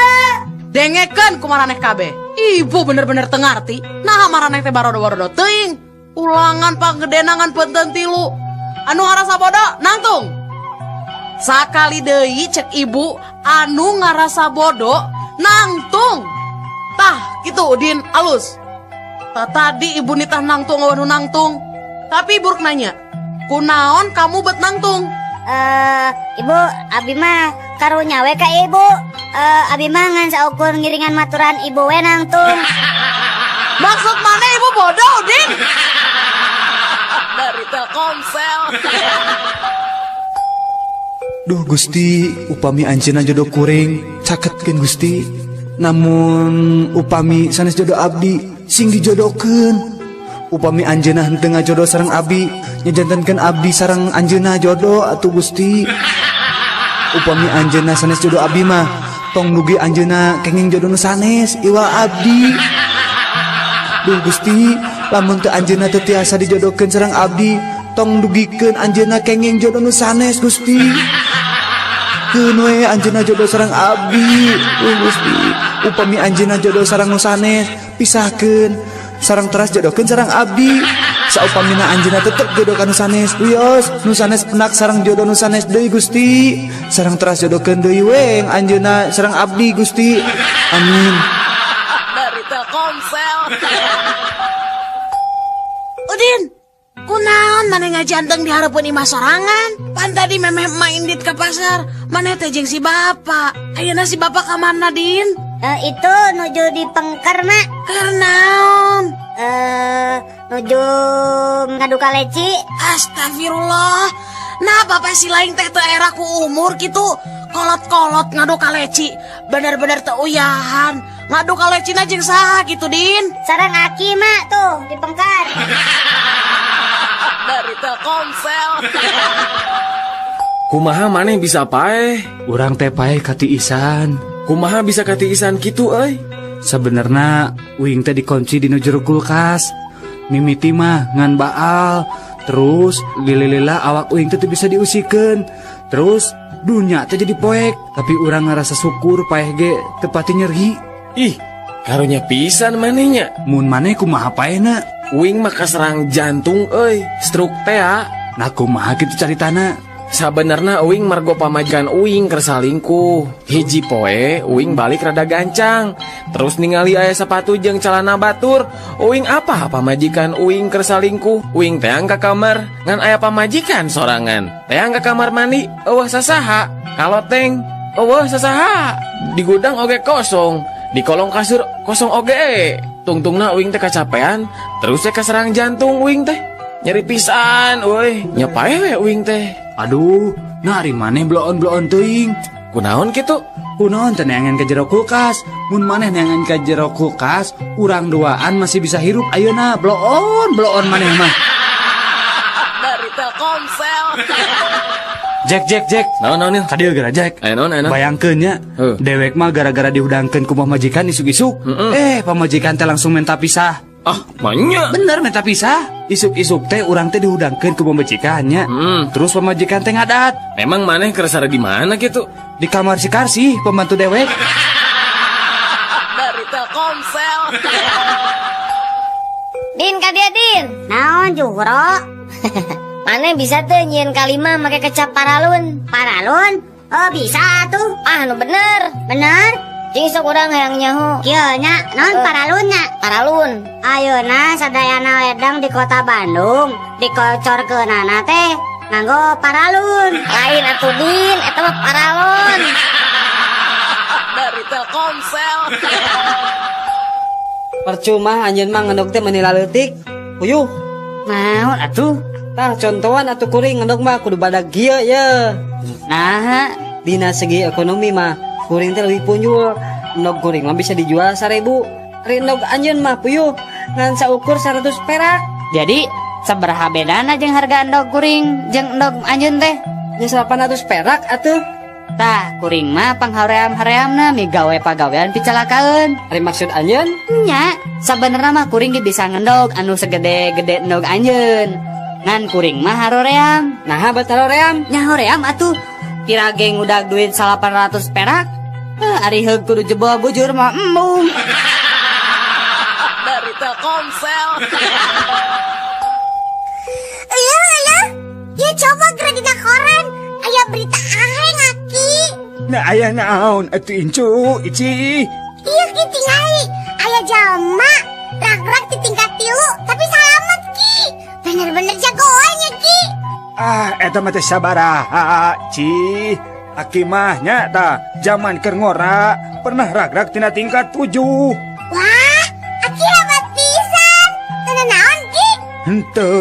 Dengekeun ku maraneh kabeh. Ibu bener-bener teu ngarti. Nah maraneh teh barodo-barodo teuing. Ulangan panggedenangan peuteun 3. Anu ngarasa bodoh nangtung. Sakali deui cek ibu anu ngarasa bodoh nangtung. Tah gitu Udin alus. Tadi ibu nitah nangtung anu nangtung. Tapi buruk nanya, kunaon kamu bet nangtung? Ibu, abi mah karunya we ka ibu. Abi mah ngan saukur ngiringan maturan ibu we nangtung. Maksud mana ibu bodoh Udin? Dari Telkomsel. Duh Gusti, upami anjeunna jodoh kuring, caketkeun Gusti. Namun upami sanes jodoh abdi, sing dijodohkeun. Upami anjeunna henteu ngajodoh sareng abdi, nyajantenkeun abdi sareng anjeunna jodoh atuh Gusti. Upami anjeunna sanes jodoh abdi mah, tong dugi anjeunna kenging jodoh nu sanes iwal abdi. Duh Gusti, lamun teu anjeunna teu tiasa dijodohkeun sareng abdi, tong dugikeun anjeunna kenging jodoh nu sanes Gusti. Keun we anjeunna jodoh sareng abdi. Gusti, upami anjeunna jodoh sareng nu sanes, pisahkeun sareng teras jodohkeun sareng abdi. Saupamina anjeunna tetep jodoh ka nu sanes, wios nu sanes penak sareng jodoh nu sanes deui Gusti. Sareng teras jodohkeun deui we anjeunna sareng abdi Gusti. Amin. Dari Telkomsel. Udin, kunaon maneh ngajanteng di hareupeun imah sorangan? Pan tadi memeh main dit ke pasar, maneh teh jeung si bapak. Ayeuna si bapak ka mana, Din? Itu nuju di Pengker, Mak. Keur naon? Nuju ngadu ka leci. Astagfirullah. Nah, bapak si lain teh teu era ku umur kitu. Kolot-kolot ngadu ka leci. Bener-bener teu uyahan. Ngadu ka lecina jeung saha kitu, Din? Sareng Aki, Mak, tuh di Pengker. Dari Telkomsel. Kumaha maneh bisa paeh? Urang teh paeh katiisan. Kumaha bisa katiisan kitu euy? Sebenarnya uing teh dikunci di jero kulkas. Mimiti mah ngan baal. Terus lila awak uing teh bisa diusikeun. Terus dunya teh jadi poek. Tapi urang ngerasa syukur paeh ge teu pati nyeri. Ih, karunya pisan manehnya. Mun maneh kumaha paena? Uing mah kaserang jantung euy, stroke teh ya. Nah kumaha kitu caritana? Sabenerna Uing margo pamajikan Uing keur salingkuh. Hiji poe Uing balik rada gancang. Terus ningali aya sepatu jeung celana batur. Uing apa pamajikan Uing keur salingkuh? Uing teang ka kamar ngan aya pamajikan sorangan. Teang ka kamar mandi, eueuh sasaha. Kaloteng, eueuh sasaha. Di gudang oge kosong, di kolong kasur kosong oge. Tungtungna Uing teh kacapean, terus teh kaserang jantung Uing teh. Nyeri pisan, euy. Nyapae we Uing teh? Aduh, nari maneh bloon-bloon teuing. Kunaon kitu? Kunaon teh neangan ka jero kulkas. Mun maneh neangan ka jero kulkas, urang duaan masih bisa hirup ayeuna bloon maneh mah. Dari Telkomsel. Jack. Naon? Kadieu geura Jack. Naon? Bayangkeun nya, dewek mah gara-gara diudangkeun ku majikan isuk-isuk. Pamajikan teh langsung minta pisah. Ah, banyak. Bener minta pisah. Isuk-isuk teh urang teh diudangkeun ku pamajikannya. Terus pamajikan teh ngadat. Memang maneh keur sare di mana gitu? Di kamar si Karsi, pembantu dewek. Dari Telkomsel. Din kadia Din. Naon Juhro? Mana bisa tuh nyieun kalima make kecap paralun? Paralun? Oh bisa tuh. Ah nu bener. Bener? Cing sok urang hayang nyaho. Kieu nya, naon paralun nya? Paralun. Ayeuna sadayana wedang di kota Bandung dikocorkeunana teh nganggo paralun. Lain atuh Din, eta mah paralun. Dari Telkomsel. Percuma anjeun mah ngendog teh meunila leutik. Puyuh. Naon atuh? Tah contohan atuh kuring ngendog mah kudu badag gieu ye. Nah, dina segi ekonomi mah kuring teh leuwih punjul. Endog kuring mah bisa dijual 1.000. Ari endog anjeun mah puyuh ngan saukur 100 perak. Jadi sabaraha bedana jeung harga endog kuring jeung endog anjeun teh? Nya 800 perak atuh. Tah kuring mah panghaream-hareamna migawe pagawean picalakaeun. Ari maksud anjeun? Nya, sabenerna mah kuring ge bisa ngendog anu segede-gede endog anjeun. Ngan kuring mah haroream. Nah, bat haroream? Nya hoream atuh. Pirage ngudag duit 800 perak. Ari heug kudu jebol bujur mah embung. Dari Telkomsel. Ya coba geura dina koran. Aya berita aheng Aki. Nah aya naon atuh Incu, Ici? Iya Ki tingali. Aya jalma rag-rag di tingkat 3 tapi salamet Ki. Bener-bener jagoan ya Ki. Ah, eta mah teh sabaraha, Ci. Aki mah nya tah zaman keur ngora pernah rag-rag tina tingkat 7. Wah, Aki hebat pisan. Teu naon Ki? Henteu,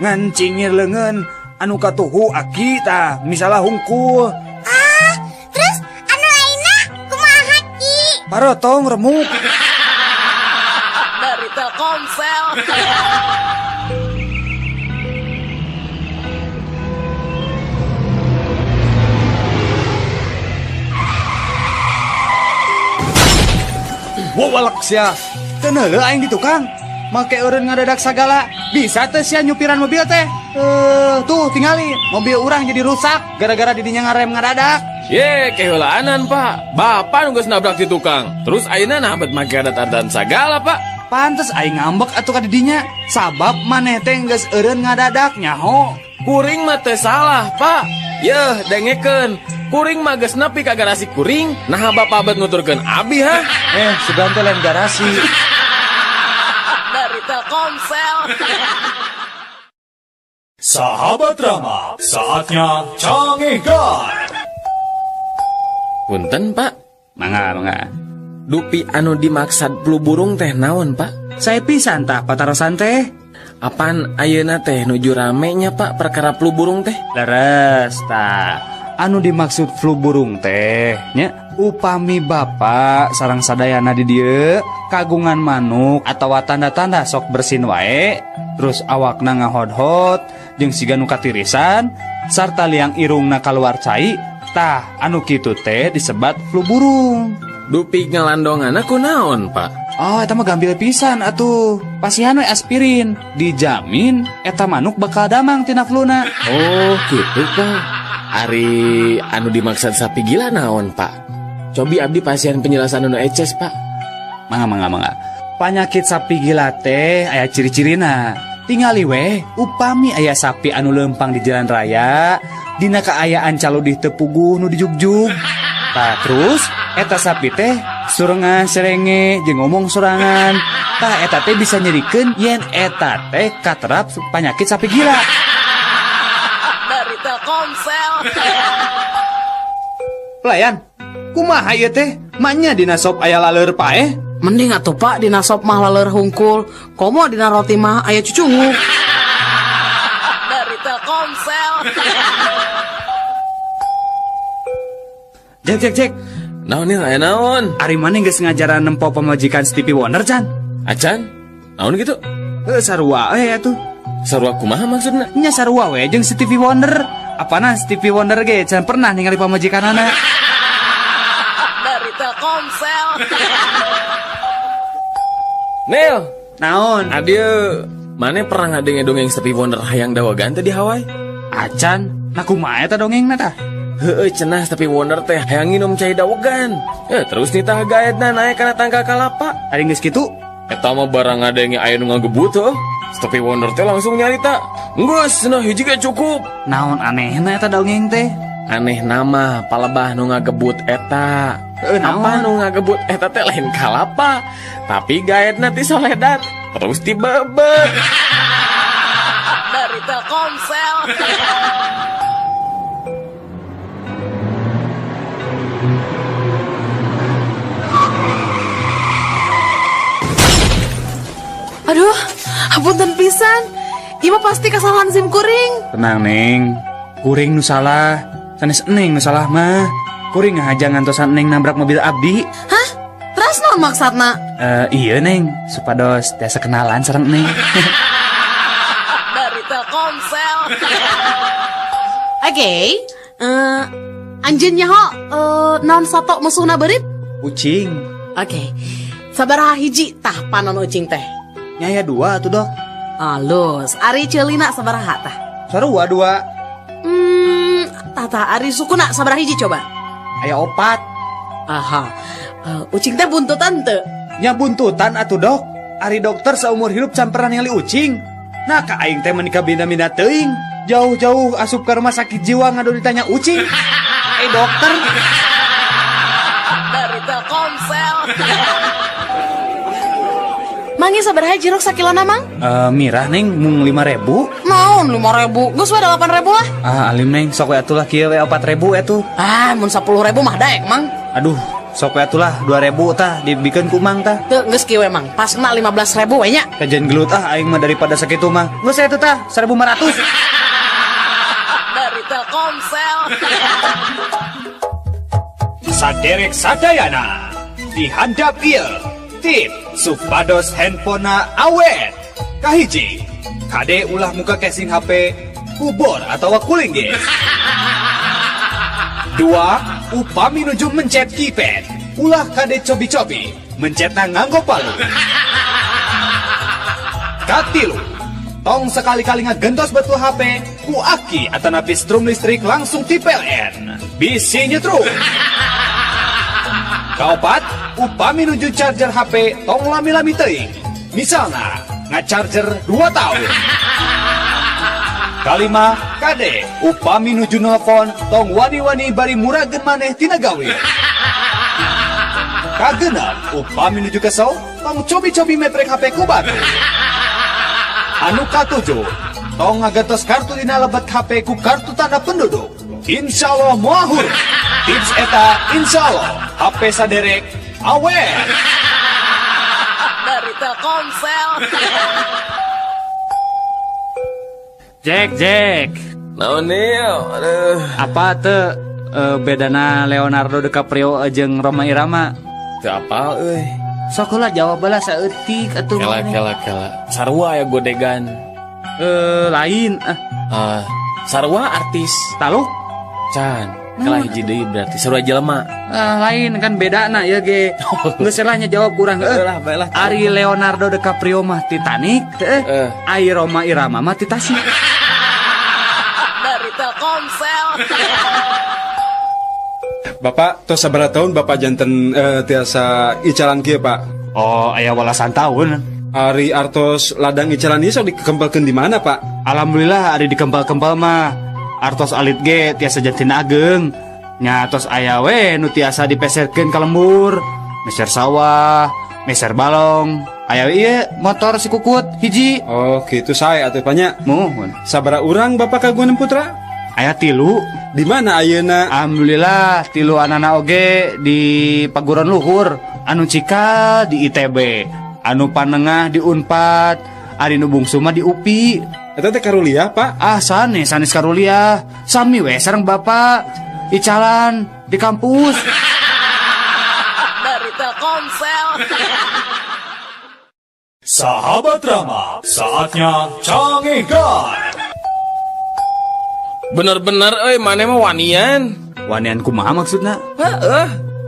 ngan cingir leungeun anu katuhu Aki tah misalah hungkul. Ah, terus anu lainna kumaha Ki? Parotong remuk. Dari Telkomsel. Wawalak sia. Teu neuleuh aing di tukang. Make eureun ngadadak sagala. Bisa teh sia nyupiran mobil teh. Tuh tingali mobil urang jadi rusak gara-gara didinya ngarem ngadadak. Ye, kehulaanan Pak. Bapak nu geus nabrak di tukang. Terus ayeuna nabet make adat-adat sagala Pak. Pantes aing ngambek atuh ka didinya. Sabab maneh teh geus eureun ngadadak nyaho. Kuring mah teu salah Pak. Yeuh, dengekeun. Kuring mah geus nepi ka garasi kuring, nah bapak bet nuturkeun abi ha. Sugan teh lain garasi. Dari Telkomsel. Sahabat Rama, saatnya Cangehkan. Punten Pak. Mangga. Dupi anu dimaksad flu burung teh naon Pak? Saya pisan tah patarosan teh. Apaan ayeuna teh nuju ramenya Pak perkara flu burung teh? Leres tah. Anu dimaksud flu burung teh nya upami bapak sareng sadayana di dieu kagungan manuk atawa tanda-tanda sok bersin wae, terus awakna ngahod-hod jeung siga nu katirisan sarta liang irungna kaluar cai, tah anu kitu teh disebat flu burung. Dupi ngalandonganna kunaon Pak? Oh, eta mah gampil pisan atuh. Pasihan we aspirin, dijamin eta manuk bakal damang tina fluna. Oh, gitu Pak. Ari anu dimaksud sapi gila naon Pak? Cobi abdi pasien penjelasan anu eces Pak. Mangga. Penyakit sapi gila teh aya ciri-cirina. Tingali weh, upami aya sapi anu lempang di jalan raya, dina kaayaan caludih teu puguh nu dijugjug. Tah terus eta sapi teh surengan serenge jeung ngomong sorangan. Tah eta teh bisa nyerikeun yen eta teh katerap penyakit sapi gila. Dari Telkomsel. Pelayan, kumaha ieu teh? Manya dina sop aya laleur paeh? Mending atuh Pak dina sop mah laleur hungkul, komo dina roti mah aya cucungu. Dari Telkomsel. Jek. Naon nih aya naon? Ari maneh geus ngajaran nempo pamajikan Stevie Wonder can? Acan? Naon gitu? Sarua atuh. Sarua kumaha maksudna? Nya sarua we jeung Stevie Wonder. Apana Stevie Wonder ge can pernah ningali pamajikanana. Dari Telkomsel. Nel, naon? Adieu, mana pernah ngadenge-dongeng Stevie Wonder hayang dawagan teh di Hawaii? Acan, nah kumaha eta dongengna tah? Heueuh cenah Stevie Wonder teh hayang nginum cai dawagan. Terus nitah gaetna naek kana tangga kalapa. Ari geus kitu? Eta mah barang ngadenge aya nu ngagebut heuh. Stevie Wonder teh langsung nyarita. Geus, cenah hiji ge cukup. Naon anehna eta dongeng teh? Aneh nama palebah nu ngagebut eta. Apa nu ngagebut eta teh lain kalapa, tapi gaetna ti Soledad, terus ti bebet. Dari Telkomsel. Aduh, hapunten pisan. Ieu mah pasti kesalahan SIM kuring. Tenang, Neng. Kuring nu salah. Sanes Neng nu salah mah. Kuring ngahaja ngantosan Neng nabrak mobil abdi. Hah? Terus naon maksudna? Iya Neng, supados tiasa kenalan sareng Neng. Dari Telkomsel. Oke, anjeun nyaho naon sato musuhna beurit? Ucing. Oke. Sabaraha hiji tah panon ucing teh? Nyaya 2 atuh, Dok. Alus, ari ceulina sabaraha tah? Sarua 2. Tata ari sukuna sabaraha hiji coba? Aya 4. Aha. Ucing teh buntutan teu? Nya buntutan atuh, Dok. Ari dokter seumur hidup can pernah ningali ucing. Nah, ka aing teh menikah bina-bina teuing. Jauh-jauh asup ke rumah sakit jiwa ngadu ditanya ucing. Dokter. Dari Telkomsel. Mangi sabaraha jeruk sakilona, Mang? Mirah Neng mung 5.000. Naon 5.000? Geus we 8.000 lah. Alim Neng, sok we atuh lah kieu we 4.000 atuh. Mun 10.000 mah daek, Mang. Aduh, sok we atuh lah 2.000 tah dibikeun ku Mang tah. Teu geus kieu we, Mang. Pasna 15.000 we nya. Kajen gelut aing mah daripada sakitu mah. Geus atuh tah 1.500. Dari Telkomsel. Saderek sadayana dihandap ieu tip supados handphonena awet. Kahiji, kade ulah muka casing HP kubur atau kuling ge. 2, upami nuju mencet keypad, ulah kade cobi-cobi mencetna nganggo palu. Katilu, tong sekali-kali ngagentos betul HP ku aki atau napi strum listrik langsung ti PLN. Bisi nyetrum. Kaopat, upami nuju charger HP tong lami-lami teuing. Misalna, ngacharger 2 tahun. Kalima, kade, upami nuju nelpon tong wani-wani bari murageun maneh tina gawe. Kagenep, upami nuju kesel tong cobi-cobi metrek HP ku batu. Anu katujuh, tong ngagantos kartu dina lebet HP ku kartu tanda penduduk. Insyaallah moahur. Tips eta insyaallah HP saderek awet. Dari Telkomsel. Jack. Naon Nel? Aduh. Apa teu bedana Leonardo DiCaprio jeung Rhoma Irama? Teu apal euy. Sok heula jawab bae saeutik atuh. Kela. Sarua aya godegan. Lain. Sarua artis. Taluk? Can. Kela hiji deui berarti sarua jelema. Lain kan bedana ya ge. Geus selahnya jawab kurang Baiklah. Ari Leonardo DiCaprio mah Titanic teh. Ai Rhoma Irama mah Titanic. Dari Telkomsel. Bapak, tos sabaraha tahun Bapak janten tiasa icalan kieu, Pak? Oh, aya walasan tahun. Ari artos ladang icalan ieu sok dikempelkeun di mana, Pak? Alhamdulillah ari dikempal-kempal mah. Artos alit ge tiasa jantina ageng. Nya tos aya we nu tiasa dipeserkeun ka lembur. Meser sawah, meser balong. Aya ieu motor si Kukut hiji. Oh, kitu sae atuh panya. Muhun. Sabaraha urang Bapak kagungan putra? Aya 3. Di mana ayeuna? Alhamdulillah 3 anana oge di paguron luhur. Anu cika di ITB, anu panengah di Unpad, ari nu bungsu mah di UPI. Eta teh karuliah, Pak? Ah, sanes karuliah. Sami we sareng Bapak. Icalan di kampus. Dari Telkomsel. Sahabat Rama, saatnya cangehkan. Bener-bener mana mah wanian. Wanian kumaha maksudna?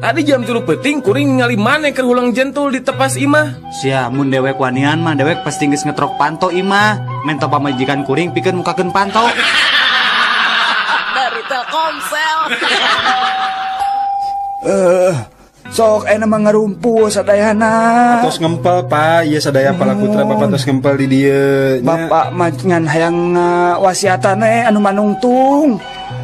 Tadi jam 3 peting kuring ngali maneh keur hulang jentul di tepas imah. Sia mun dewek wanian mah dewek pasti geus ngetrok panto imah. Mento pamajikan kuring pikeun mukakeun panto. Dari Telkomsel. Sok ena mah ngarumpu sadayana. Tos ngempel, Pak. Ieu sadaya pala putra Bapak tos ngempel di dieu. Bapak mah ngan hayang wasiatan anu manungtung.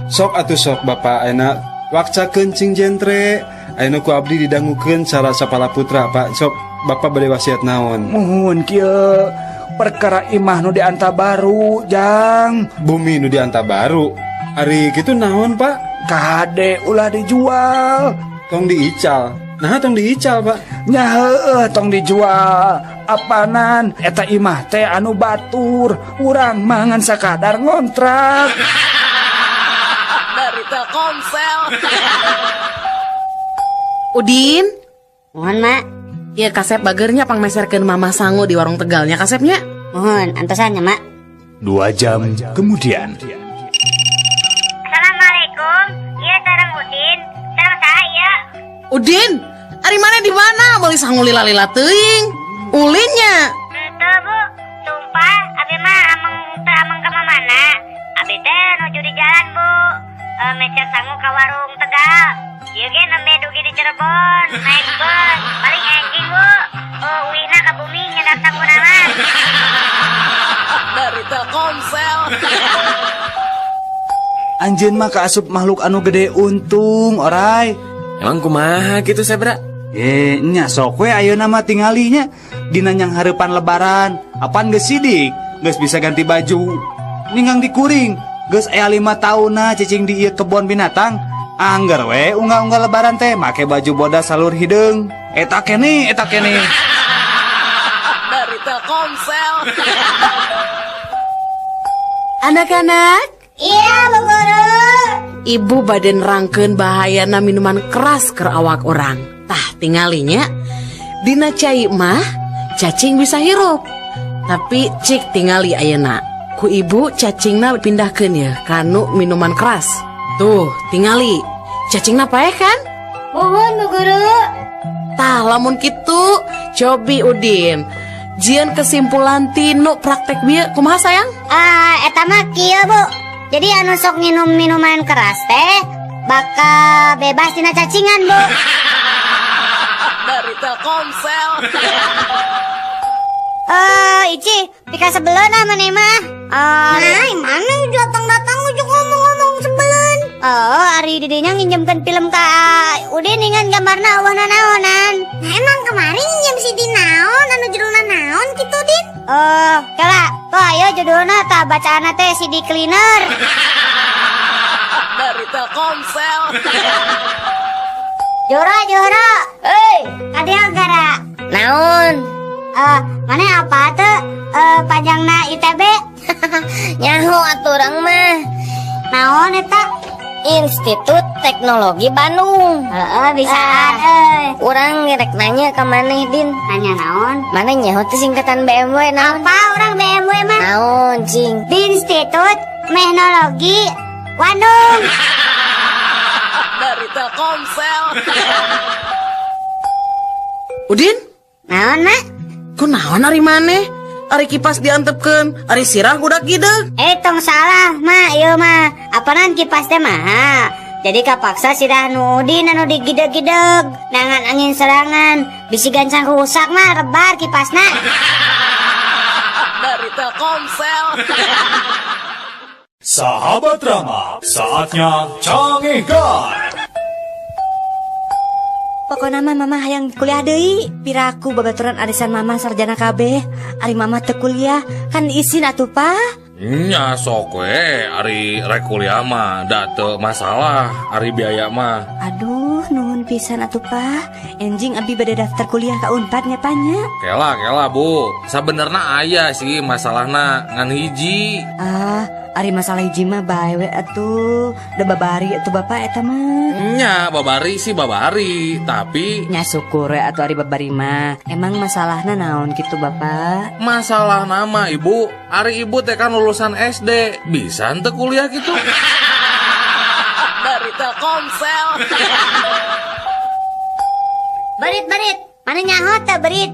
Sok atuh sok Bapak ayeuna wakca kencing jentre. Ayeuna ku abdi didangukeun cara sapala putra, Pak. Sok Bapak bade wasiat naon? Muhun kieu perkara imah nu di Anta Baru, Jang. Bumi nu di Anta Baru. Ari kitu naon, Pak? Kade ulah dijual. Tong diical. Nah, tong diical, Pak. Nya heueuh tong dijual. Apanan eta imah teh anu batur, urang mangan sakadar ngontrak. Dari Telkomsel. Udin, Mohon, Mak. iya kasep bagernya pang meserkeun Mama Sangu di warung Tegalnya kasepnya. Mohon, antosannya, Mak. 2 jam kemudian. Assalamualaikum. Iya, sareng Udin. Sareng saya. Udin, ari mana di mana? Meuli sangu lila-lila teuing. Ulinnya. Teu, Bu. Sumpah, abi mah ameng ka mana? Abi teh nuju di jalan, Bu. Mecer sangu ka warung Tegal. Ieu ge nembe dugi di Cirebon, naik bus. Paling enjing, Bu. Uwina ka bumi nyedak sangu nama. Dari Telkomsel. Anjeun mah kaasup makhluk anu gede untung, oray. Emang kumaha gitu Sebra? Nya sok we ayeuna mah tingalinya dina nyang hareupan lebaran. Apaan geus sidik? Geus bisa ganti baju. Ningang dikuring. Geus aya 5 taunna cicing di ieu kebon binatang. Angger we unggah-unggah lebaran teh make baju bodas salur hideung. Eta kene. Dari Telkomsel. Anak-anak, Iya, Bu Guru. ibu badan rangkeun bahayana minuman keras ke awak orang. Tah tingalinya dina cai mah cacing bisa hirup. Tapi cik tingali ayeuna ku ibu cacingna pindahkeun ya kanu minuman keras. Tuh tingali cacingna paeh kan? Mohon, Bu Guru. Tah lamun kitu cobi Udin. Jian kesimpulan tinu praktek bieu kumaha sayang? Eta mah kieu, Bu. Jadi anu sok nginum minuman keras teh bakal bebas dina cacingan, Bu. Dari Telkomsel. Ici, pika sebelum mana mah? Mana datang ujuk ngomong sebelum? Ari didinya nginjemkan film ka Udin dengan gambarna awahna naonan. Nah, emang kemarin nginjem si Dinaon anu judulna naon kitu, Din? Kala, tuh ayo judulna tah bacaana teh CD Cleaner. Dari Telkomsel. Jora. Kadea gara. Naon? Mana apa tuh? Panjangna ITB? Nyaho aturang mah. Naon eta? Institut Teknologi Bandung. Bisaan urang ngerek nanya ka maneh, Din. Nanya naon? Maneh nyaho teh singkatan BMW naon? Apa urang BMW mah? Naon, cing? Di Institut Teknologi Bandung. Dari Telkomsel. Udin? Naon, Mak? Kunaon ari maneh? Ari kipas diantepkeun, ari sirah budak gideg. Tong salah, Mak. Ieu mah apanan kipas teh mah. Jadi kapaksa si Danudin anu digideg-gideg nangan angin serangan bisi gancang rusak mah rebar kipasna. Dari Telkomsel. Sahabat Rama, saatnya canggihkan. Pokoknya mama hayang kuliah deui. Piraku babaturan arisan mama sarjana KB. Ari mama teu kuliah kan isin atuh pa. Nya sok we ari rek kuliah mah da teu masalah ari biaya mah. Aduh nuhun pisan atuh pa. Enjing abi bade daftar kuliah ka Unpad nya panya. Kela Bu, sabenerna aya sih masalahna ngan hiji. Ari masalah hiji mah bae we atuh. Da babari atuh bapak eta mah. Nya babari sih babari, tapi nya syukur we atuh ari babari mah. Emang masalahna naon gitu bapak? Masalah nama ibu, ari ibu teh kan lulusan SD, bisa ente kuliah gitu. Dari Telkomsel. Berit, mana nyaho teh berit?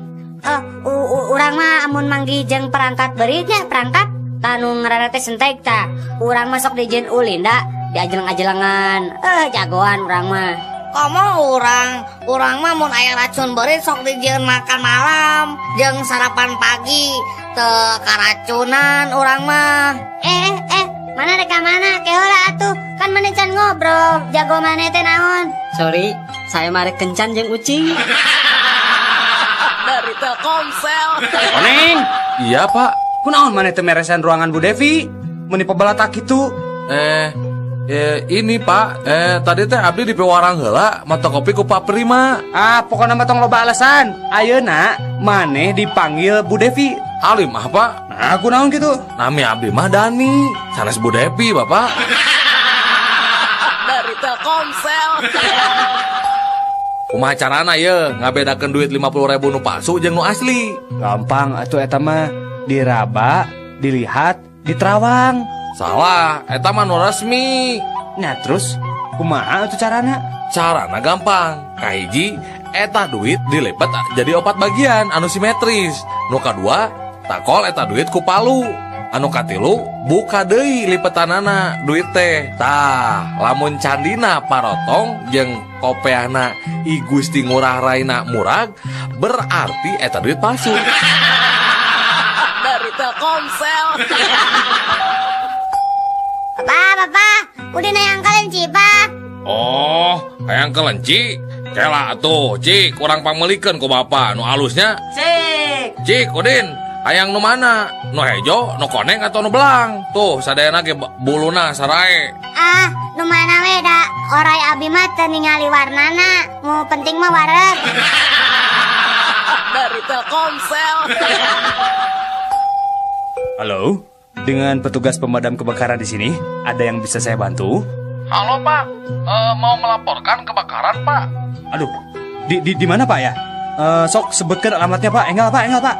Urang mah amun manggi jeung perangkat beritnya perangkat tanu ngaranna teh sentek tah. Urang masuk di jen ulin da diajelang-ajelangan. Jagoan urang mah. Komo urang mah mun aya racun berit sok dijieun makan malam jeung sarapan pagi teu karacunan urang mah. Mana rek mana kehola atuh kan mana can ngobrol jago mana teh naon. Sorry, saya marek kencan jeung ucing. Dari Telkomsel. Oneng. Iya pak. Kunaon maneh teu meresan ruangan Bu Devi? Mun dipebalatak kitu. Ini pak, tadi teh abdi di pewarang heula mata kopi ku Pak Prima. Pokoknya mah tong loba alasan. Ayeuna maneh dipanggil Bu Devi. Alim ah pak. Kunaon gitu? Nami abdi mah Dani, sanes Bu Devi bapak. Dari Telkomsel. Kumaha carana ye ngabedakeun duit 50.000 nu palsu jeung nu asli? Gampang atuh eta mah. Diraba, dilihat, diterawang. Salah, eta mah nu resmi. Nah terus, kumaha atuh carana? Carana gampang. Kahiji, eta duit dilipat jadi 4 bagian anu simetris. Nu kadua, takol eta duit ku palu. Anu katilu, buka deui lipetanana duit teh. Tah, lamun candina parotong jeung kopeahna I Gusti Ngurah Raina murag, berarti eta duit palsu. Dari Telkomsel. Papa, udah nayang kelenci, Pak. Oh, hayang kelenci. Kela atuh, Cik, kurang pamelikeun ku Bapak nu alusnya. Cik, Udin, hayang nu mana? Nu hejo, nu koneng atau nu belang? Tuh, sadayana ge buluna sarae. Nu mana we da? Orai abi mah teu ningali warnana. Mu penting mah wareg. Dari Telkomsel. Halo, dengan petugas pemadam kebakaran di sini, ada yang bisa saya bantu? Halo Pak, mau melaporkan kebakaran Pak. Aduh, di mana Pak ya? Sok sebutkan alamatnya Pak. Enggak Pak.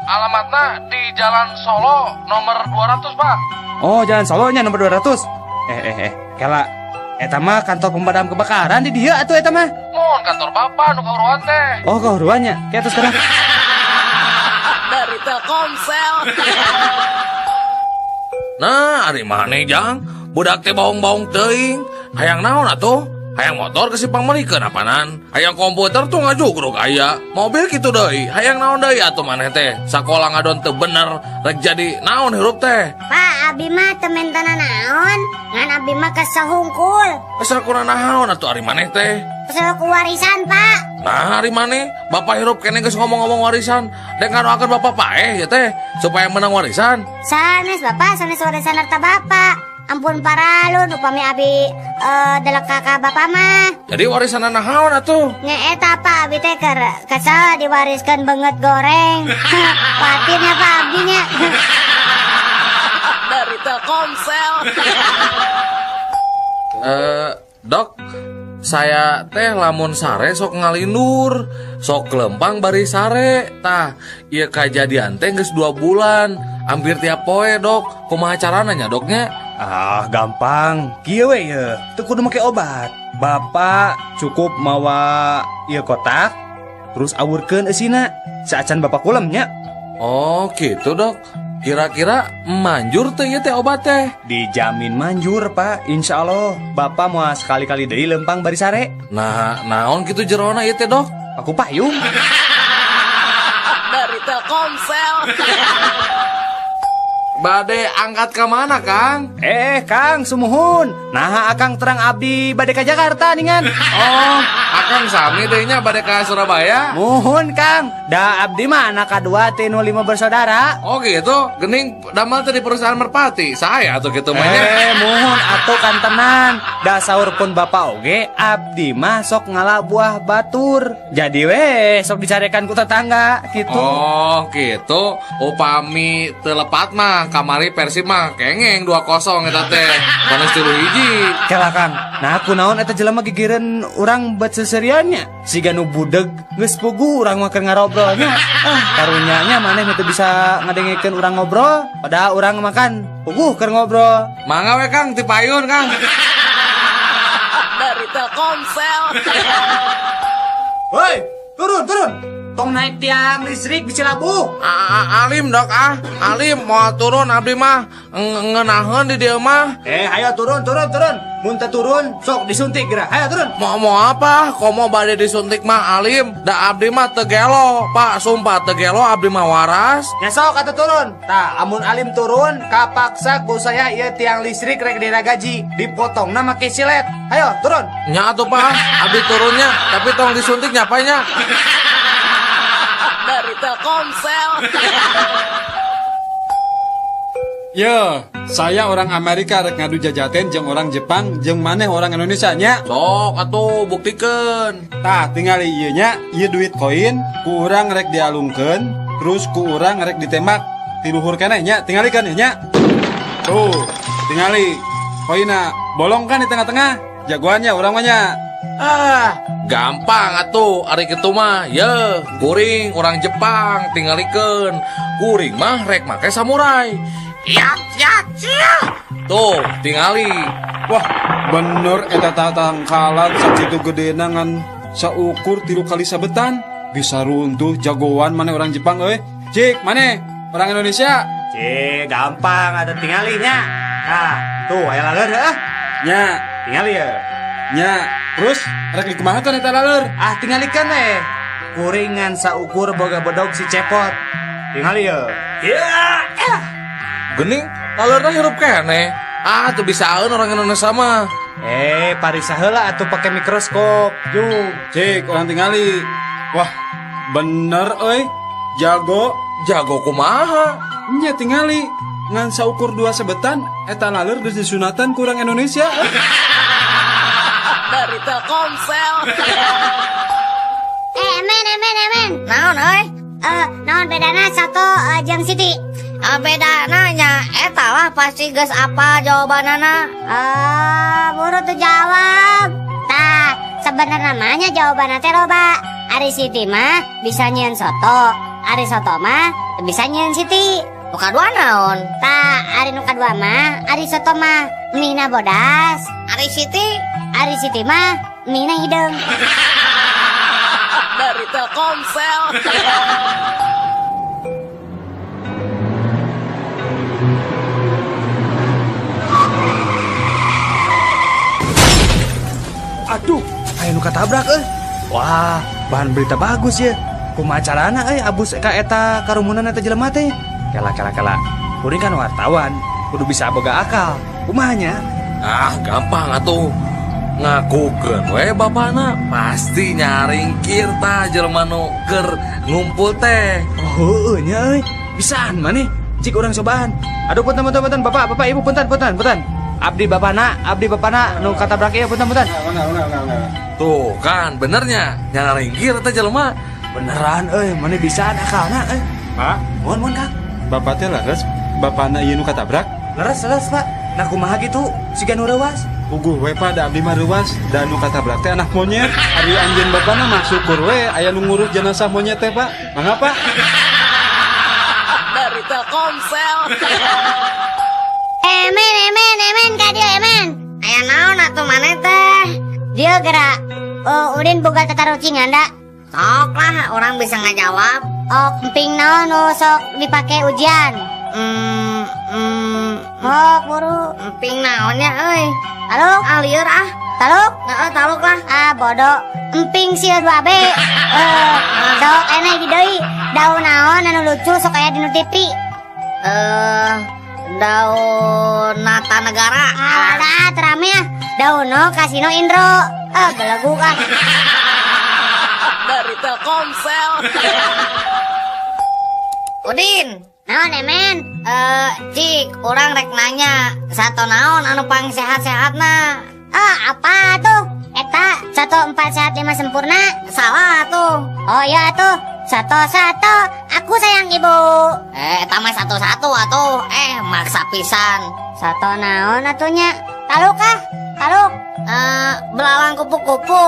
Alamatnya di Jalan Solo nomor 200 Pak. Oh, Jalan Solonya nomor 200. Kela, eta mah kantor pemadam kebakaran di dia atuh eta mah. Mohon kantor Bapak nu kauruan teh. Oh, kauruannya. Kayak terus sekarang. Dari Telkomsel. Nah, ari maneh jang, budak teh baung-baung teuing. Hayang naon atuh? Hayang motor ke simpang merikeun apanan? Hayang komputer tuh ngajugrug aya. Mobil kitu deui. Hayang naon deui atuh maneh teh? Sakola ngadon teu bener, rek jadi naon hirup teh? Pak, abi mah tementana naon? Ngan abi mah kesel hungkul. Kesel kurang naon atuh ari maneh teh? Kesel ku warisan, Pak. Nah, hari maneh Bapak hirup kene geus ngomong-ngomong warisan. Dek ngadoakeun Bapak paeh ya teh supaya menang warisan. Sanes Bapak, sanes warisan harta Bapak. Ampun paralun upami abi delek kakak Bapak mah. Jadi warisan naon atuh? Nya eta Pak abi teh kesel diwariskeun beungeut goreng. Patinnya Pak abinya. Dari Telkomsel. Dok, saya teh lamun sare sok ngalindur, sok kelempang bari sare. Tah, ieu kajadian teh geus 2 bulan, hampir tiap poe, Dok. Kumaha carana nya, Doknya? Gampang. Kieu we ye, teu kudu make obat. Bapak cukup mawa ieu kotak, terus awurkeun eusina. Saacan Bapak kulem nya. Oh, gitu, Dok. Kira-kira manjur teh ieu teh obat teh? Dijamin manjur pak, insya Allah. Bapak mau sekali-kali deui lempang bari sare. Nah, naon gitu jerona ieu teh dok? Aku payung. Dari Telkomsel. Bade angkat ke mana Kang? Kang sumuhun. Nah akang terang abdi bade ka Jakarta ningan. Oh, Akang sami dehnya bade ka Surabaya. Muhun Kang. Da abdi mah anak kadua teh nu 5 bersaudara. Oh gitu, gening damel teh di perusahaan Merpati. Saya atuh kitu mah nya. Muhun atuh kan tenan. Da saur pun bapak oge abdi mah sok ngalah buah batur. Jadi we sok dicarekan ku tetangga gitu. Oh gitu. Upami teu lepat mah kamari Persib mah kengeng 2-0 eta teh. Panas 3-1. Kela Kang. Nah kunaon eta jelema gigireun urang bet seseriannya. Siga nu budeg geus pugu urang mah keur ngarobrolnya. Karunyanya maneh teu bisa ngadengikeun urang ngobrol. Padahal urang makan puguh keur ngobrol. Mangga we Kang ti payun Kang. Dari Telkomsel. Woi, turun. Tong naik tiang listrik di Cilabu. Alim dok Alim mau turun abdi mah ngenaheun di dieu mah. Ayo turun. Mun teu turun sok disuntik geura. Ayo turun. Mau apa? Komo bade disuntik mah Alim. Da abdi mah teu gelo, Pak. Sumpah teu gelo abdi mah waras. Ya sok atuh turun. Tah, amun Alim turun, kapaksa ku saya ieu tiang listrik rek diragaji, dipotongna make silet. Ayo turun. Nya atuh Pak, abdi turunnya, tapi tong disuntik nyapanya. Dari Telkomsel. Ya, saya orang Amerika rek ngadu jajaten jeung orang Jepang jeung maneh orang Indonesia nya. Sok atuh buktikeun. Tah, tinggal ieu nya, ieu duit koin ku urang rek dialungkeun, terus ku urang rek ditembak. Ti luhur keneh nya, tingalikeun nya. Tuh, tingali. Koina bolong kan di tengah-tengah. Jagoannya urang mah nya. Gampang atuh ari kitu mah. Ye, kuring orang Jepang tingalikeun. Kuring mah rek make samurai. Ya. Tuh, tingali. Wah, bener eta tangkalan sakitu gedena ngan saukur 3 kali sabetan. Bisa runtuh jagoan maneh orang Jepang euy. Cik, maneh orang Indonesia. Cik, gampang ada tingalinya. Nah, tuh aya laleur heuh. Nya, Tingali ya. nya. Terus rek dikumahakeun eta laleur? Tingalikeun we. Kuringan saukur boga bodog si cepot. Tingali ya. Gening, lalurna hirup keneh. Tuh bisaeun orang Indonesia mah. Parisa heula atuh pake mikroskop. Jung. Cik, orang tingali. Wah, bener euy. Jago kumaha? Nya tingali. Ngan saukur 2 sebetan eta laleur geus disunatan ku urang Indonesia. Dari Telkomsel. Emen. Naon euy? Naon bedana satu jeung Siti? Bedana nya eta lah pasti geus apa jawabanana. Buru tuh jawab. Tah, sebenarnya namanya jawabanna teh loba. Ari Siti mah bisa nyieun soto, ari soto mah bisa nyieun Siti. Nu kadua naon? Tah, ari nu kadua mah, ari soto mah mihna bodas. Ari Siti mah mihna hideung. Dari Telkomsel. Aduh, aya nu katabrak euy. Wah, bahan berita bagus ya. Kumaha carana euy abus ka eta karumunan eta jelema teh? Kela. Kuring kan wartawan, kudu bisa boga akal. Kumahanya? Gampang atuh. Ngakukeun we bapana pasti nyaringkir tah jelema nu keur ngumpul teh. Oh, nya euy. Bisaan maneh? Cik urang cobaan. Aduh punten Bapak, Ibu punten. Abdi bapana nu katabrak ieu punten. Tuh kan benernya nyaringkir teh jelema. Beneran euy, maneh bisaan akalna euy. Pak, Mohon Kang. bapak teh leres bapana ieu nu katabrak. Leres Pak. Nah kumaha gitu? Siga nu reuwas. Puguh we Pak, da abdi mah reuwas, da nu katabrak teh anak monyet. Ari anjeun bapana mah syukur we aya nu ngurus jenazah monyet teh Pak. Mangga Pak. Dari Telkomsel. Emen kadio emen. Aya naon atuh maneh teh? Dieu geura udin boga tatarucingan da. Sok lah orang bisa ngajawab. Emping naon nu sok dipake ujian. Mok buru. Emping naonnya euy. Taluk. Ah lieur ah. Taluk. Heeh, taluk lah. Ah bodoh. Emping sih 2B. Sok eneh di deui. Daun naon anu lucu sok aya dinu TV. Daun Nata Negara. Alah, terame ah. Dauno Kasino Indro. Beleguk ah. Dari Telkomsel. Udin. Naon emen? Cik, orang rek nanya, sato naon anu pang sehat-sehatna? Apa tuh? Eta 1 4 sehat 5 sempurna. Salah tuh. Oh iya tuh. Sato. Aku sayang ibu. Eta mah satu-satu atuh. Maksa pisan. Sato naon atunya? Taluk ah. Taluk. Belalang kupu-kupu.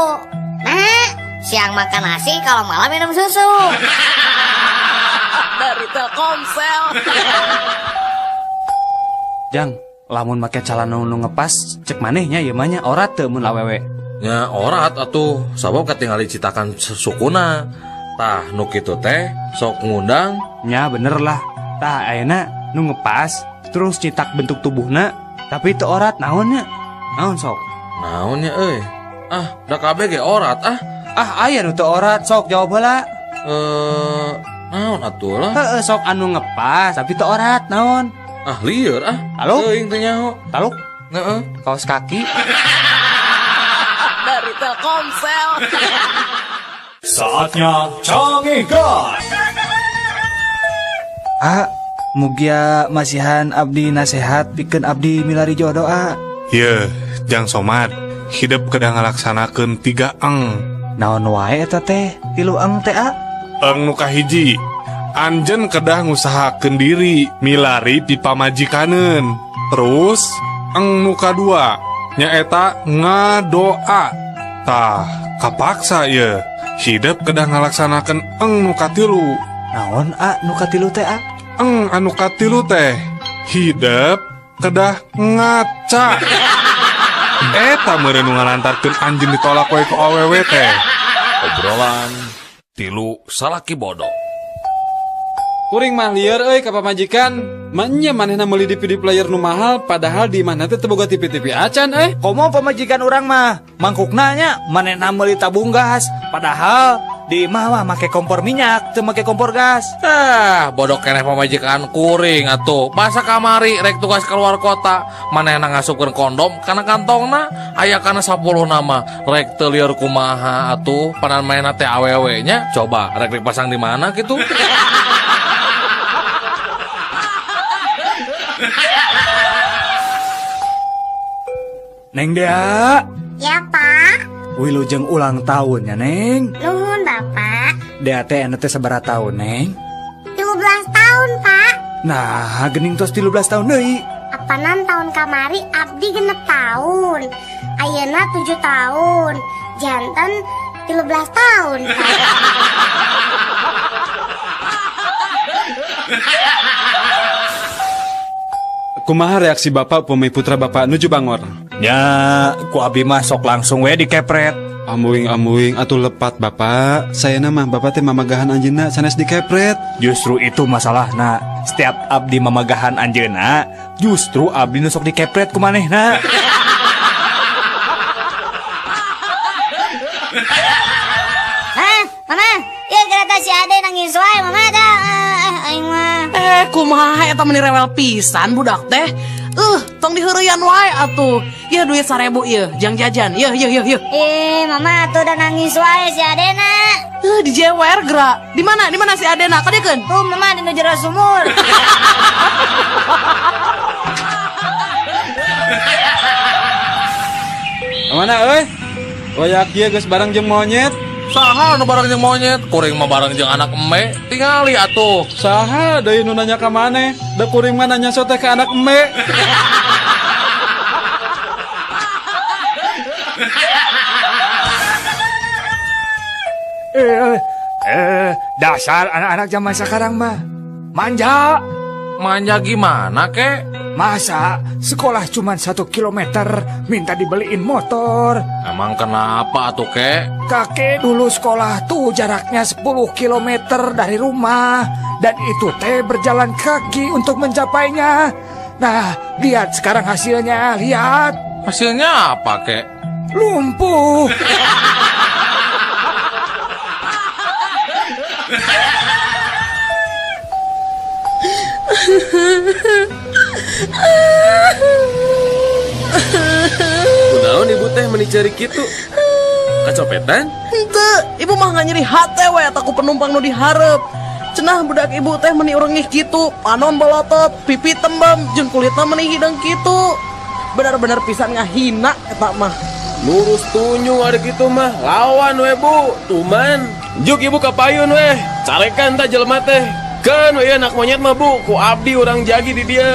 Nah, siang makan nasi, kalau malam minum susu. Dari Telkomsel. Jang, lamun make calana nu ngepas, cek manehnya ieu mah nya orat teu mun awewe. Nya orat atuh, sabab katingali citakan sukuna. Tah nu kitu teh sok ngundang. Nya bener lah. Tah ayeuna nu ngepas terus citak bentuk tubuhna, tapi teu orat naonnya? Naon sok? Naonnya euy? Da kabeh ge orat ah. Aya nu teu orat, sok jawab heula. Naon atuh lah? Heeh, sok anu ngepas tapi teu orat naon? Lieur ah. Taluk? Teuing teh nyaho. Taluk? Heeh. Kaos kaki. Dari Telkomsel. Saatnya Canggih Gas. Mugia masihan abdi nasehat pikeun abdi milari jodoh Ye, Jang Somad, hidup kedah ngalaksanakeun 3 eng. Naon wae eta teh? 3 eng teh Eng nu kahiji, anjeun kedah ngusahakeun diri milari pipa majikaneun. Terus eng nu kadua nyaeta ngadoa. Tah, kapaksa ye. Hidup kedah ngalaksanakeun eng nu katilu. Naon nu katilu teh Eng anu katilu teh hidup kedah ngaca. Eta meureun nu ngalantarkeun anjeun ditolak wae ku awewe teh. Obrolan tilu salaki bodoh. Kuring mah lieur euy ka pamajikan. Manya manehna meuli DVD player nu mahal padahal di mana teh teu boga TV acan Komo pamajikan orang mah mangkukna nya manehna meuli tabung gas padahal di mah make kompor minyak teu make kompor gas. Bodoh keneh pamajikan kuring atuh. Masa kamari rek tugas keluar kota, manehna ngasupkeun kondom kana kantongna, aya kana 10 nama. Rek teu lieur kumaha atuh, panan mainna teh awewe nya. Coba rek dipasang di mana kitu? Neng Dea. Ya Pak. Wilujeng ulang tahunnya Neng. Nuhun Bapak. Dea teh anu teh sabaraha tahun Neng? 13 tahun Pak. Nah, gening tos 13 tahun deui. Apanan tahun kamari abdi genep tahun. Ayeuna 7 tahun. Janten 13 tahun Pak. Kumaha reaksi bapak upami putra bapak nuju bangor? Ya, ku abi mah sok langsung we dikepret. Amuing atuh lepat bapak. Saya mah bapak teh mamagahan anjeunna sanes dikepret. Justru itu masalahna. Setiap abdi mamagahan anjeunna, justru abdi nu sok dikepret ku manehna. Mama, ieu kereta si Ade nangis wae mama dah. Aing mah. Kumaha eta meni rewel pisan budak teh. Tong diheureuyan wae atuh. Ieu duit 1000 ieu, jang jajan. Ieu. Mama tuh udah nangis wae si Adena. Dijewer geura. Di mana si Adena? Kadeukeun. Tuh mama di jero sumur. Mana euy? Oyak ieu geus bareng jeung monyet. Saha nu bareng jeung monyet, kuring mah bareng jeung anak eme. Tingali atuh. Saha deui nu nanya ka maneh? Da kuring mah nanya teh ka anak eme. Dasar anak-anak zaman sekarang mah manja. Manja gimana kek? Masa sekolah cuma 1 kilometer minta dibeliin motor? Emang kenapa tuh kek? Kakek dulu sekolah tuh jaraknya 10 kilometer dari rumah. Dan itu teh berjalan kaki untuk mencapainya. Nah, lihat sekarang hasilnya, lihat. Hasilnya apa kek? Lumpuh. Kunaon ibu teh menicari kitu? Kacopetan? Henteu, ibu mah nggak nyeri hate we ataku penumpang nu diharap. Cenah budak ibu teh meni urang ngih kitu, panon bolotot, pipi tembam, jeung kulitna meni hidang kitu. Benar-benar pisan ngahina eta mah. Lurus tunyu ada gitu mah, lawan we bu, tuman. Juk ibu kapayun we, carekan ta jelema teh. Kan we anak monyet mah bu, ku abdi orang jagi di dia.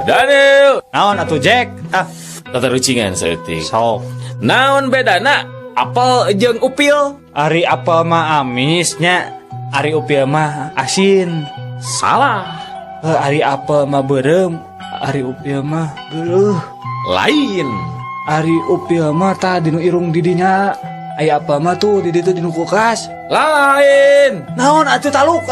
Daniel, naon atuh Jack? tata rucingan seeutik. Sok. Naon bedana? Apel jeung upil? Ari apel mah amisnya, ari upil mah asin. Salah. Ari apel mah berem, ari upil mah geuleuh. Lain. Ari upil mah tah dinu irung didinya. Aya apel mah tuh di ditu dinu kulkas. Lain. Naon atuh taluk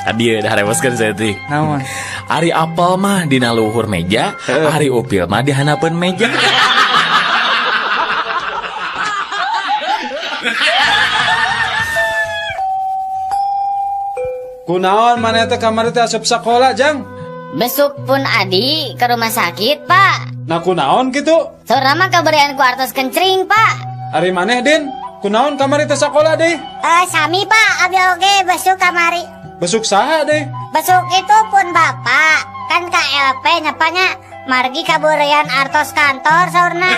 Tadi udah reweskeun seeutik. Naon? Ari apel mah dina luhur meja, ari upil mah di hanapeun meja. Kunaon maneh teh kamari teh asup sakola, Jang? Besok pun Adi ke rumah sakit, Pak. Nah kunaon kitu? Saurna mah kabarian ku artos kencring, Pak. Ari maneh Din? Kunaon kamari teh sakola deh? Sami, Pak. Abi oge besok kamari. Besuk saha deh? Besok itu pun Bapak. Kan KLP nyapanya margi kabarian artos kantor saurna.